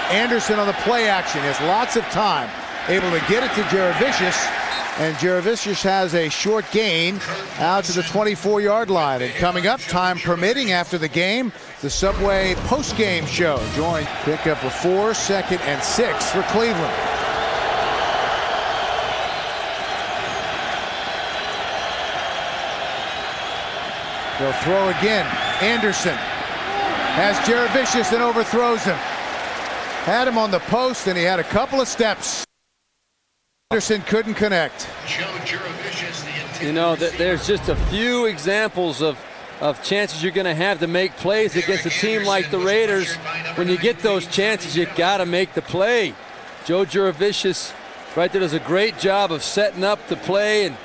Anderson on the play action has lots of time, able to get it to Jaravicius, and Jaravicius has a short gain out to the 24-yard line. And coming up, time permitting after the game, the Subway post-game show. Join pickup of 4, 2nd and 6 for Cleveland. They'll throw again. Anderson has Jaravicius and overthrows him. Had him on the post, and he had a couple of steps. Anderson couldn't connect. You know, there's just a few examples of chances you're going to have to make plays against a team like the Raiders. When you get those chances, you got to make the play. Joe Jaravicius right there does a great job of setting up the play, and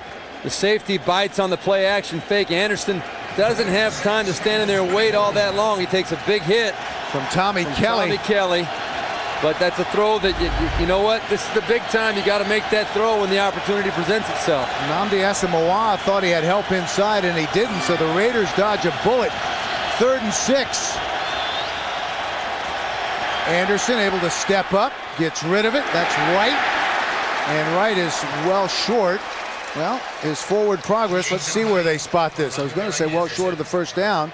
the safety bites on the play action fake. Anderson doesn't have time to stand in there and wait all that long. He takes a big hit from Tommy Kelly. But that's a throw that, you know what, this is the big time. You got to make that throw when the opportunity presents itself. Nnamdi Asomugha thought he had help inside, and he didn't, so the Raiders dodge a bullet. 3rd and 6. Anderson able to step up, gets rid of it. That's Wright, and Wright is well short. Well, his forward progress, let's see where they spot this. I was going to say well short of the first down,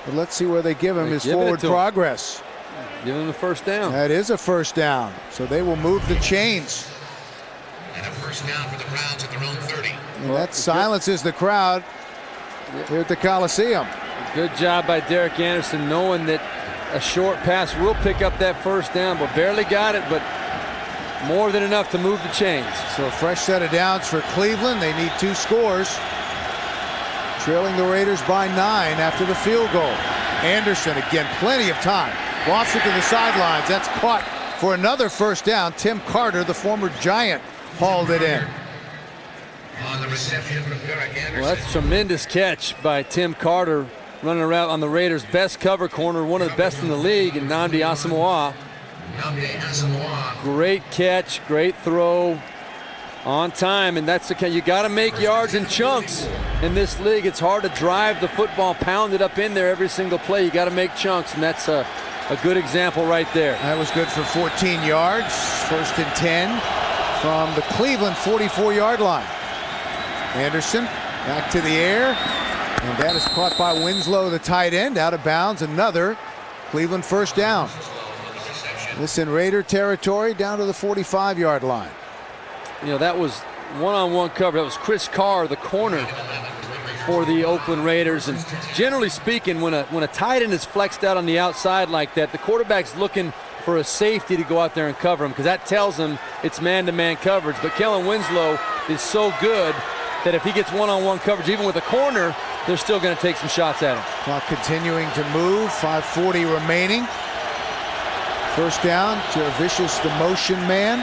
but let's see where they give him his forward progress. Give him the first down. That is a first down. So they will move the chains. And a first down for the Browns at their own 30. And that silences the crowd here at the Coliseum. Good job by Derek Anderson, knowing that a short pass will pick up that first down, but barely got it, but more than enough to move the chains. So a fresh set of downs for Cleveland. They need 2 scores. Trailing the Raiders by 9 after the field goal. Anderson, again, plenty of time. Lofts it to the sidelines. That's caught for another first down. Tim Carter, the former Giant, hauled it in. On the reception from Derek Anderson. Well, that's a tremendous catch by Tim Carter, running around on the Raiders' best cover corner, one of the best in the league, and Nnamdi Asomugha. Great catch, great throw, on time, and that's the kind. You got to make yards in chunks in this league. It's hard to drive the football, pound it up in there every single play. You got to make chunks, and that's a good example right there. That was good for 14 yards. 1st and 10 from the Cleveland 44-yard line. Anderson back to the air, and that is caught by Winslow, the tight end, out of bounds. Another Cleveland first down. This in Raider territory, down to the 45-yard line. You know, that was one-on-one cover. That was Chris Carr, the corner for the Oakland Raiders. And generally speaking, when a tight end is flexed out on the outside like that, the quarterback's looking for a safety to go out there and cover him, because that tells him it's man-to-man coverage. But Kellen Winslow is so good that if he gets one-on-one coverage, even with a corner, they're still going to take some shots at him. Clock continuing to move, 5:40 remaining. First down, Jaravicius, the motion man.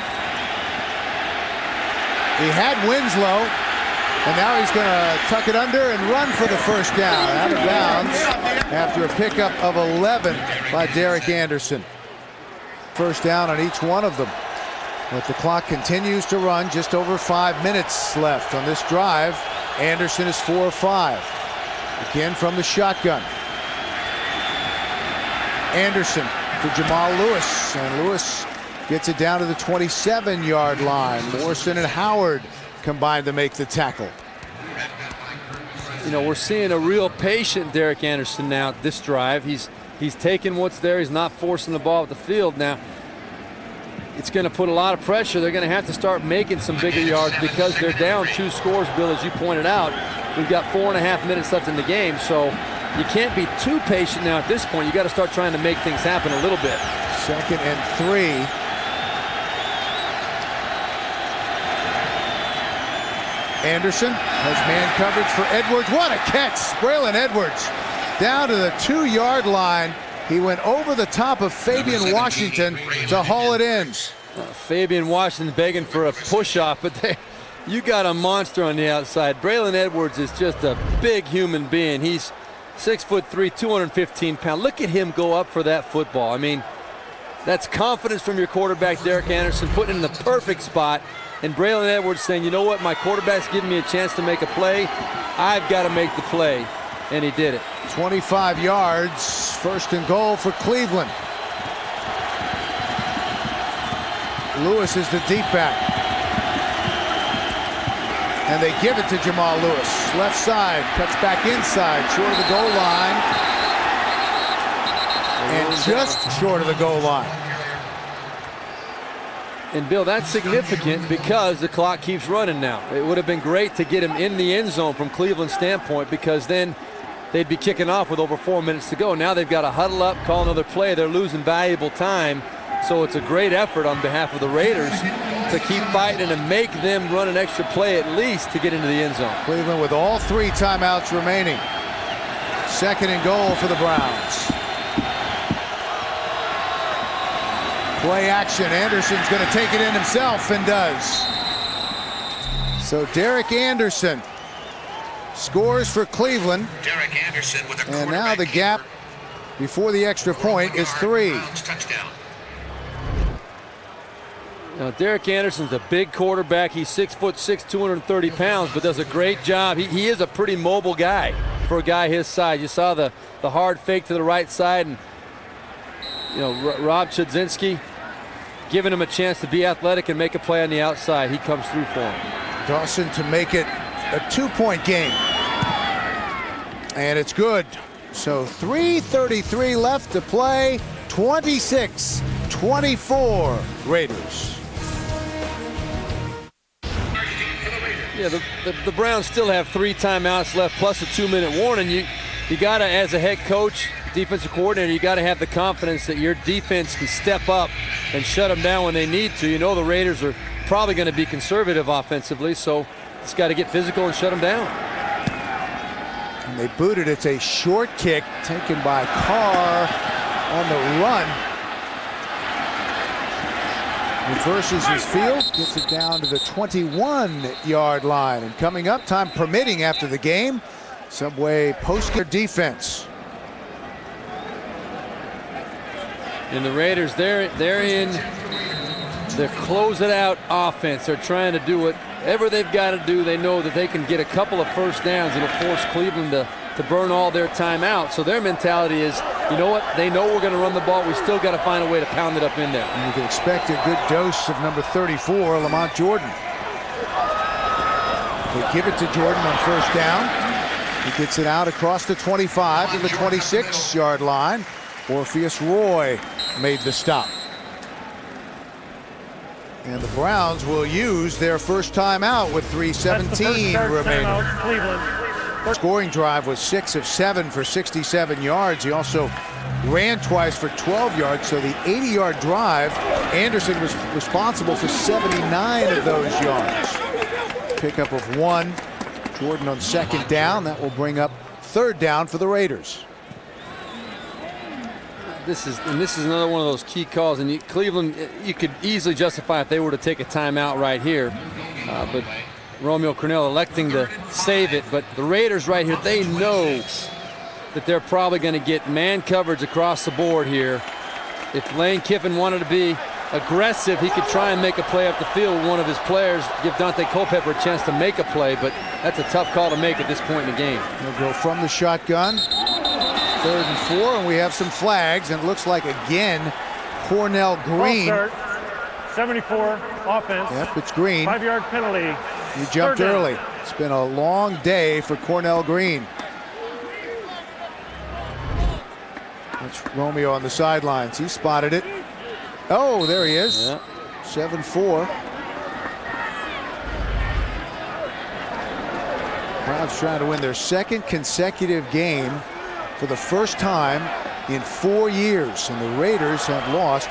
He had Winslow, and now he's going to tuck it under and run for the first down. Out of bounds after a pickup of 11 by Derek Anderson. First down on each one of them. But the clock continues to run. Just over 5 minutes left on this drive. Anderson is 4 of 5. Again from the shotgun. Anderson to Jamal Lewis, and Lewis gets it down to the 27-yard line. Morrison and Howard combined to make the tackle. You know, we're seeing a real patient Derek Anderson now this drive. He's taking what's there. He's not forcing the ball at the field. Now, it's going to put a lot of pressure. They're going to have to start making some bigger yards because they're down 2 scores, Bill, as you pointed out. We've got 4.5 minutes left in the game, so you can't be too patient now at this point. You got to start trying to make things happen a little bit. 2nd and 3. Anderson has man coverage for Edwards. What a catch! Braylon Edwards down to the 2-yard line. He went over the top of Fabian Washington to haul it in. Fabian Washington begging for a push-off, but you got a monster on the outside. Braylon Edwards is just a big human being. He's 6'3", 215 pounds. Look at him go up for that football. I mean, that's confidence from your quarterback, Derek Anderson, putting it in the perfect spot. And Braylon Edwards saying, you know what, my quarterback's giving me a chance to make a play. I've got to make the play. And he did it. 25 yards, 1st and goal for Cleveland. Lewis is the deep back. And they give it to Jamal Lewis. Left side, cuts back inside, short of the goal line. And just short of the goal line. And Bill, that's significant because the clock keeps running now. It would have been great to get him in the end zone from Cleveland's standpoint, because then they'd be kicking off with over 4 minutes to go. Now they've got to huddle up, call another play. They're losing valuable time. So it's a great effort on behalf of the Raiders to keep fighting and to make them run an extra play at least to get into the end zone. Cleveland with all 3 timeouts remaining. 2nd and goal for the Browns. Play action. Anderson's going to take it in himself and does. So Derek Anderson scores for Cleveland. Derek Anderson with a And now the gap before the extra point is 3. Touchdown. Now, Derek Anderson's a big quarterback. He's 6'6", 230 pounds, but does a great job. He is a pretty mobile guy for a guy his size. You saw the hard fake to the right side, and Rob Chudzinski giving him a chance to be athletic and make a play on the outside. He comes through for him. Dawson to make it a 2-point game. And it's good. So 3:33 left to play. 26-24 Raiders. Yeah, the Browns still have 3 timeouts left plus a 2-minute warning. You got to, as a head coach, defensive coordinator, you got to have the confidence that your defense can step up and shut them down when they need to. You know the Raiders are probably going to be conservative offensively, so it's got to get physical and shut them down. And they booted. It's a short kick taken by Carr on the run. Reverses his field, gets it down to the 21-yard line. And coming up, time permitting after the game, Subway post-game defense. And the Raiders, they're in their close-it-out offense. They're trying to do whatever they've got to do. They know that they can get a couple of first downs. It'll force Cleveland to burn all their time out. So their mentality is, you know what? They know we're going to run the ball. We still got to find a way to pound it up in there. And you can expect a good dose of number 34, Lamont Jordan. They give it to Jordan on first down. He gets it out across the 25 to the 26-yard line. Orpheus Roy made the stop. And the Browns will use their first timeout with 3:17 remaining. Cleveland. Scoring drive was 6 of 7 for 67 yards. He also ran twice for 12 yards. So the 80-yard drive, Anderson was responsible for 79 of those yards. Pickup of 1. Jordan on second down. That will bring up third down for the Raiders. This is another one of those key calls. And Cleveland, you could easily justify if they were to take a timeout right here. But Romeo Crennel electing to save it. But the Raiders right here, they know that they're probably going to get man coverage across the board here. If Lane Kiffin wanted to be aggressive, he could try and make a play up the field with one of his players, give Dante Culpepper a chance to make a play, but that's a tough call to make at this point in the game. He'll go from the shotgun. 3rd and 4, and we have some flags, and it looks like again Cornell Green. 74 offense. Yep, it's Green. 5-yard penalty. He jumped early. It's been a long day for Cornell Green. That's Romeo on the sidelines. He spotted it. Oh, there he is. Yep. 7-4. Browns trying to win their 2nd consecutive game for the first time in 4 years. And the Raiders have lost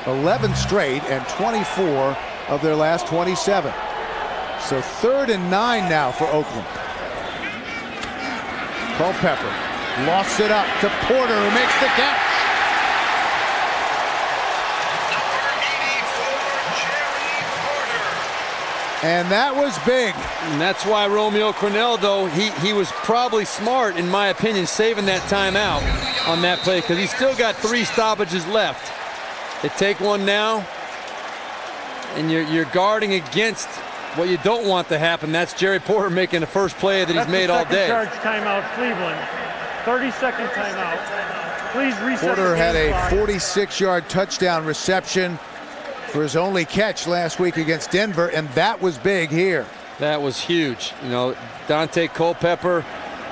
11 straight and 24 of their last 27. So 3rd and 9 now for Oakland. Culpepper lofts it up to Porter, who makes the catch. And that was big. And that's why Romeo Crennel, though, he was probably smart, in my opinion, saving that timeout on that play, because he's still got 3 stoppages left. They take one now, and you're guarding against what you don't want to happen. That's Jerry Porter making the first play that he's made all day. Charge timeout, Cleveland. 30-second timeout. Please reset. Porter had a 46-yard touchdown reception for his only catch last week against Denver, and that was big here. That was huge. You know, Dante Culpepper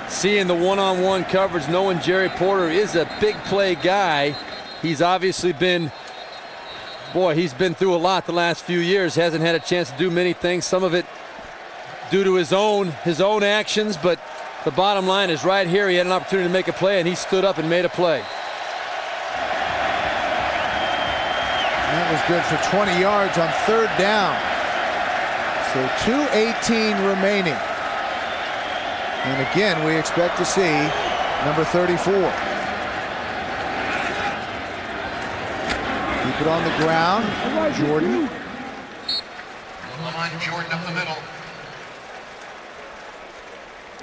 seeing the one-on-one coverage, knowing Jerry Porter is a big play guy. He's obviously been, he's been through a lot the last few years. Hasn't had a chance to do many things. Some of it due to his own actions, but the bottom line is right here. He had an opportunity to make a play, and he stood up and made a play. That was good for 20 yards on 3rd down. So 2:18 remaining. And again, we expect to see number 34. Keep it on the ground. Jordan. Lamont Jordan up the middle.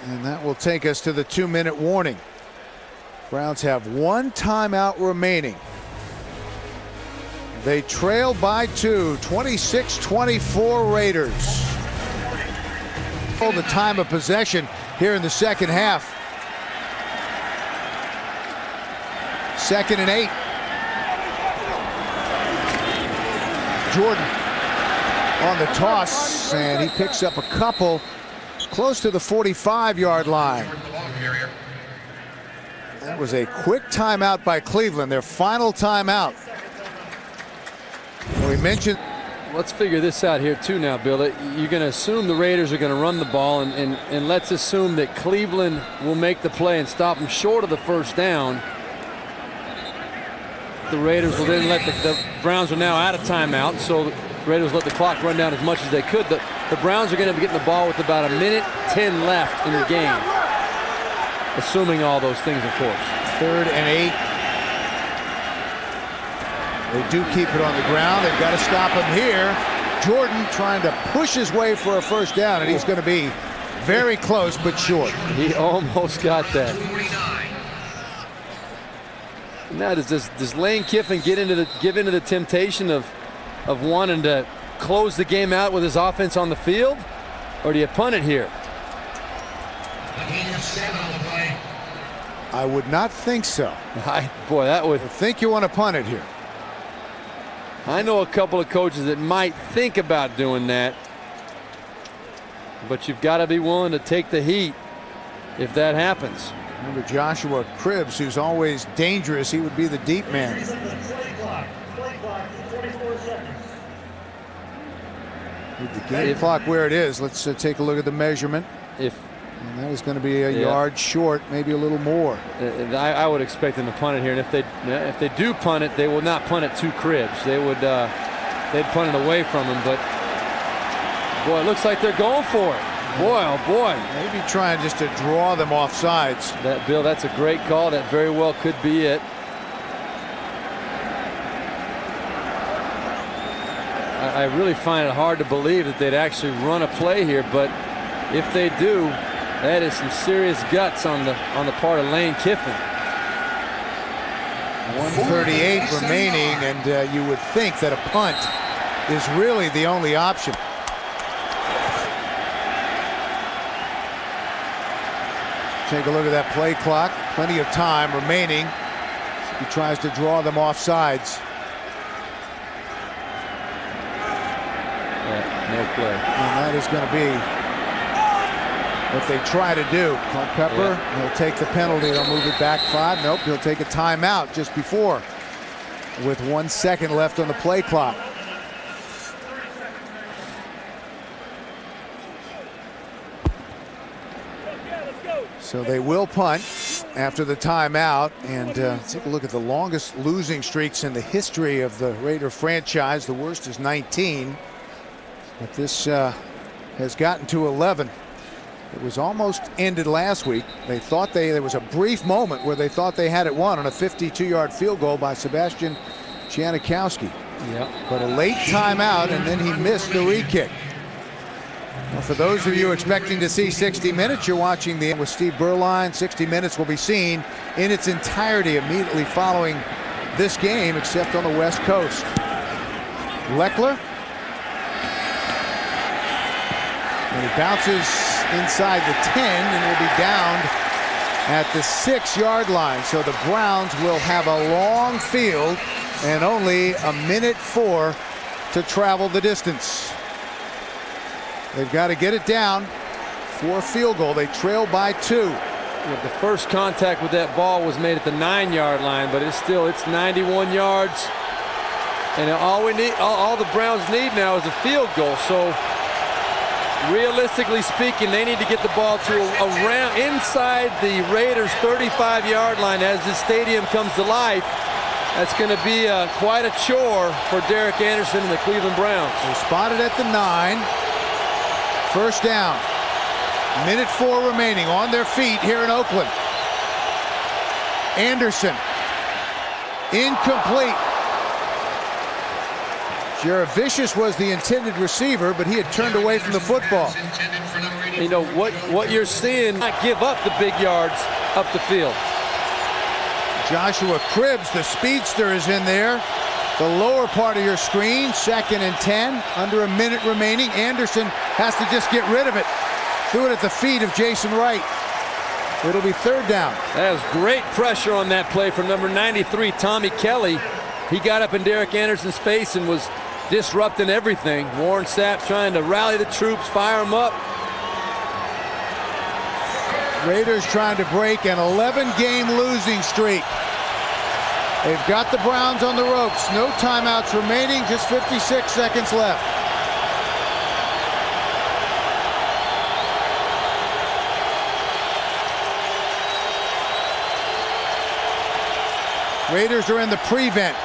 And that will take us to the 2-minute warning. Browns have 1 timeout remaining. They trail by 2, 26-24 Raiders. The time of possession here in the second half. 2nd and 8. Jordan on the toss, and he picks up a couple close to the 45-yard line. That was a quick timeout by Cleveland, their final timeout. We mentioned. Let's figure this out here too now, Bill. You're going to assume the Raiders are going to run the ball, and let's assume that Cleveland will make the play and stop them short of the 1st down. The Raiders will then let the Browns are now out of timeout, so the Raiders let the clock run down as much as they could. The Browns are going to be getting the ball with about 1:10 left in the game, assuming all those things, of course. 3rd and 8. They do keep it on the ground. They've got to stop him here. Jordan trying to push his way for a 1st down, and he's going to be very close but short. He almost got that. Now does Lane Kiffin give into the temptation of wanting to close the game out with his offense on the field, or do you punt it here? I would not think so. Boy, that would. I think you want to punt it here. I know a couple of coaches that might think about doing that, but you've got to be willing to take the heat if that happens. Remember Joshua Cribbs, who's always dangerous. He would be the deep man. With the game clock where it is, let's take a look at the measurement. And that is going to be a yard short, maybe a little more. I would expect them to punt it here, and if they do punt it, they will not punt it to Cribbs. They'd punt it away from him. But boy, it looks like they're going for it. Boy, oh boy. Maybe trying just to draw them off sides. Bill, that's a great call. That very well could be it. I really find it hard to believe that they'd actually run a play here, but if they do, that is some serious guts on the part of Lane Kiffin. 1:38 remaining, and you would think that a punt is really the only option. Take a look at that play clock. Plenty of time remaining. He tries to draw them off sides. No play. And that is going to be what they try to do. Culpepper, he'll take the penalty. They'll move it back 5. Nope, he'll take a timeout just before with 1 second left on the play clock. So they will punt after the timeout, and take a look at the longest losing streaks in the history of the Raider franchise. The worst is 19, but this has gotten to 11. It was almost ended last week. They thought there was a brief moment where they thought they had it won on a 52-yard field goal by Sebastian Janikowski. Yep. But a late timeout, and then he missed the re-kick. Well, for those of you expecting to see 60 Minutes, you're watching the with Steve BEUERLEIN. 60 Minutes will be seen in its entirety immediately following this game, except on the West Coast. Leckler. And he bounces inside the 10 and will be downed at the 6-yard line. So the Browns will have a long field and only 1:04 to travel the distance. They've got to get it down for a field goal. They trail by 2. The first contact with that ball was made at the 9-yard line, but it's 91 yards. And all the Browns need now is a field goal. So Realistically speaking, they need to get the ball to around inside the Raiders' 35-yard line as the stadium comes to life. That's going to be quite a chore for Derek Anderson and the Cleveland Browns. They're spotted at the 9. First down. Minute 4 remaining on their feet here in Oakland. Anderson. Incomplete. Jaravicius was the intended receiver, but he had turned away from the football. You know, what you're seeing, not give up the big yards up the field. Joshua Cribbs, the speedster, is in there. The lower part of your screen, 2nd and 10, under a minute remaining. Anderson has to just get rid of it. Threw it at the feet of Jason Wright. It'll be 3rd down. That was great pressure on that play from number 93, Tommy Kelly. He got up in Derek Anderson's face and was disrupting everything. Warren Sapp trying to rally the troops, fire them up. Raiders trying to break an 11-game losing streak. They've got the Browns on the ropes. No timeouts remaining, just 56 seconds left. Raiders are in the prevent.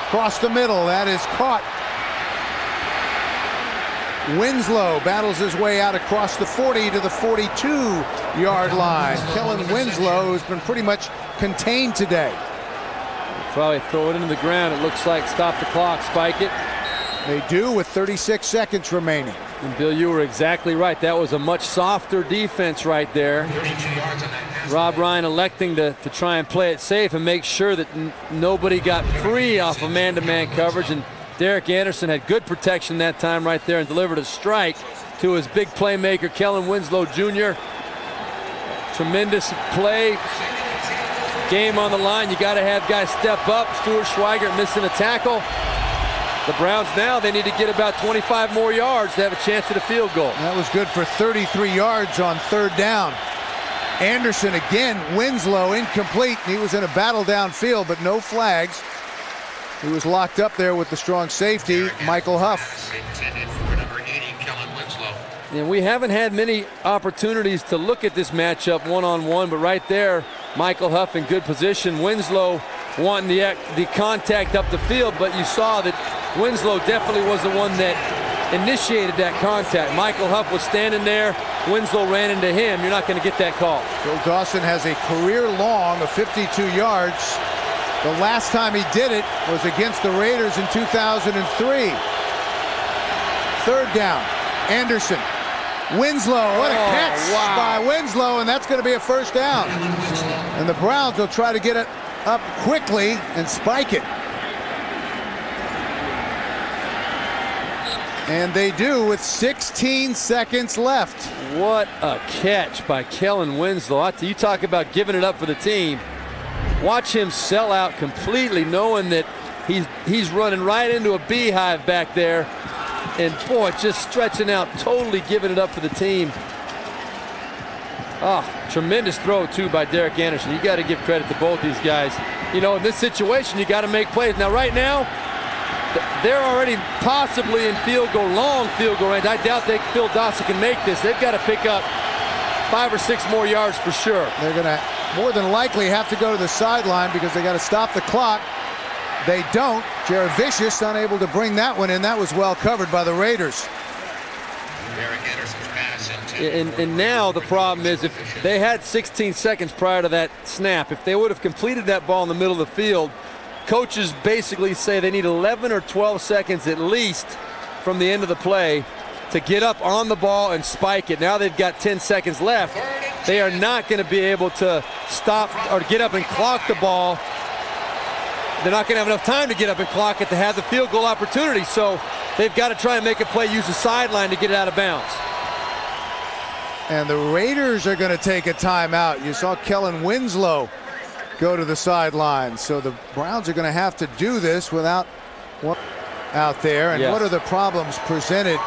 Across the middle, that is caught. Winslow battles his way out across the 40 to the 42-yard line. Kellen Winslow has been pretty much contained today. Probably throw it into the ground. It looks like stop the clock, spike it. They do with 36 seconds remaining. And Bill, you were exactly right. That was a much softer defense right there. 32 yards on that pass. Rob Ryan electing to try and play it safe and make sure that nobody got free off of man-to-man coverage. And Derek Anderson had good protection that time right there and delivered a strike to his big playmaker, Kellen Winslow Jr. Tremendous play. Game on the line. You got to have guys step up. Stuart Schweigert missing a tackle. The Browns now, they need to get about 25 more yards to have a chance at a field goal. That was good for 33 yards on 3rd down. Anderson again, Winslow incomplete. He was in a battle downfield, but no flags. He was locked up there with the strong safety, Michael Huff. Intended for number 80, Kellen Winslow. And we haven't had many opportunities to look at this matchup one-on-one, but right there, Michael Huff in good position. Winslow wanting the contact up the field, but you saw that Winslow definitely was the one that initiated that contact. Michael Huff was standing there. Winslow ran into him. You're not going to get that call. Bill Dawson has a career long of 52 yards. The last time he did it was against the Raiders in 2003. 3rd down. Anderson. Winslow. What a catch by Winslow, and that's going to be a 1st down. And the Browns will try to get it up quickly and spike it. And they do with 16 seconds left. What a catch by Kellen Winslow. You talk about giving it up for the team. Watch him sell out completely, knowing that he's running right into a beehive back there. And boy, just stretching out, totally giving it up for the team. Tremendous throw too by Derek Anderson. You got to give credit to both these guys. You know, in this situation, you got to make plays. Now, right now, they're already possibly in long field goal range. I doubt Phil Dawson can make this. They've got to pick up 5 or 6 more yards for sure. They're going to more than likely have to go to the sideline because they got to stop the clock. They don't. Jaravicius unable to bring that one in. That was well covered by the Raiders. Derek Anderson's pass into. And now the problem is, if they had 16 seconds prior to that snap, if they would have completed that ball in the middle of the field, coaches basically say they need 11 or 12 seconds at least from the end of the play to get up on the ball and spike it. Now they've got 10 seconds left. They are not going to be able to stop or get up and clock the ball. They're not going to have enough time to get up and clock it to have the field goal opportunity. So they've got to try and make a play, use the sideline to get it out of bounds. And the Raiders are going to take a timeout. You saw Kellen Winslow go to the sideline. So the Browns are going to have to do this without one out there. And what are the problems presented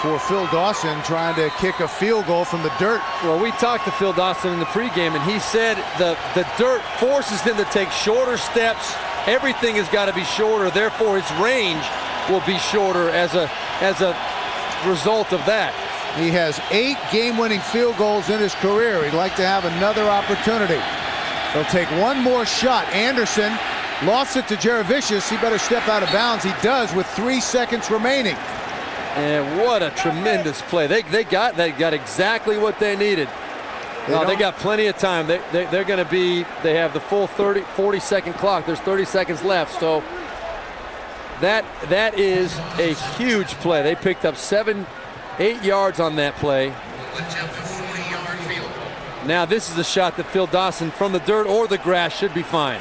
for Phil Dawson trying to kick a field goal from the dirt? Well, we talked to Phil Dawson in the pregame, and he said the dirt forces him to take shorter steps. Everything has got to be shorter, therefore his range will be shorter as a result of that. He has 8 game-winning field goals in his career. He'd like to have another opportunity. He'll take one more shot. Anderson lost it to Jaravicius. He better step out of bounds. He does with 3 seconds remaining. And what a tremendous play. They got exactly what they needed. They got plenty of time. They're going to be, they have the full 40-second clock. There's 30 seconds left. So that is a huge play. They picked up 7-8 yards on that play. Now this is a shot that Phil Dawson from the dirt or the grass should be fine.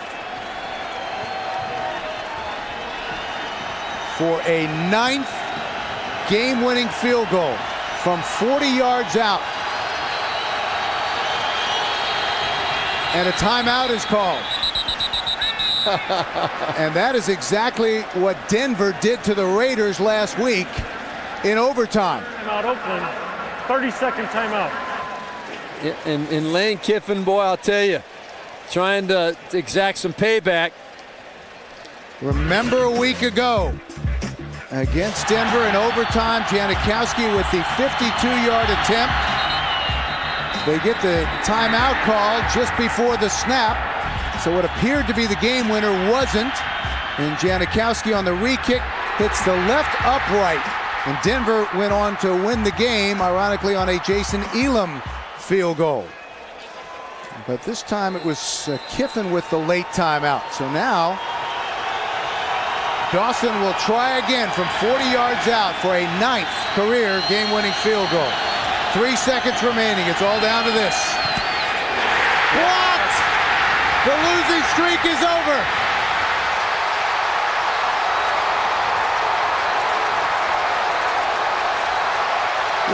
For a 9th game-winning field goal from 40 yards out. And a timeout is called. And that is exactly what Denver did to the Raiders last week in overtime. Timeout Oakland, 30-second timeout. And Lane Kiffin, boy, I'll tell you, trying to exact some payback. Remember a week ago against Denver in overtime, Janikowski with the 52-yard attempt. They get the timeout called just before the snap. So what appeared to be the game winner wasn't. And Janikowski on the re-kick hits the left upright. And Denver went on to win the game, ironically, on a Jason Elam field goal. But this time it was Kiffin with the late timeout. So now Dawson will try again from 40 yards out for a 9th career game-winning field goal. 3 seconds remaining. It's all down to this. What? The losing streak is over.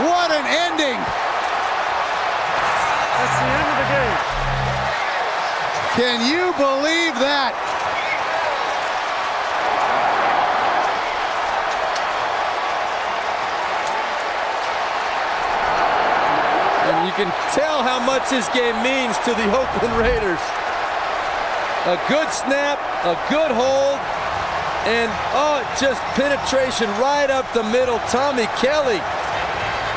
What an ending. That's the end of the game. Can you believe that? And you can tell how much this game means to the Oakland Raiders. A good snap, a good hold, and just penetration right up the middle. Tommy Kelly,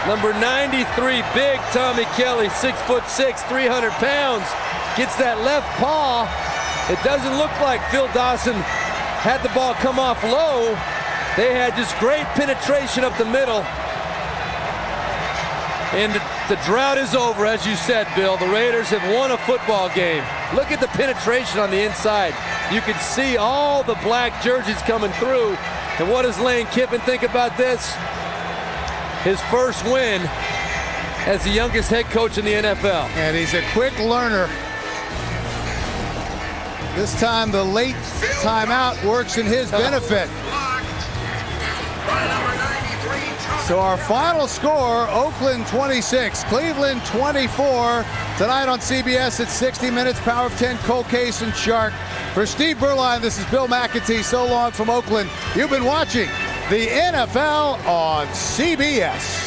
number 93, big Tommy Kelly, 6'6", 300 pounds, gets that left paw. It doesn't look like Phil Dawson had the ball come off low. They had just great penetration up the middle. And the drought is over, as you said, Bill. The Raiders have won a football game. Look at the penetration on the inside. You can see all the black jerseys coming through. And what does Lane Kiffin think about this? His first win as the youngest head coach in the NFL. And he's a quick learner. This time the late timeout works in his benefit. So our final score, Oakland 26, Cleveland 24. Tonight on CBS at 60 Minutes, Power of 10, Cole Case and Shark. For Steve Berline, this is Bill McAtee. So long from Oakland. You've been watching the NFL on CBS.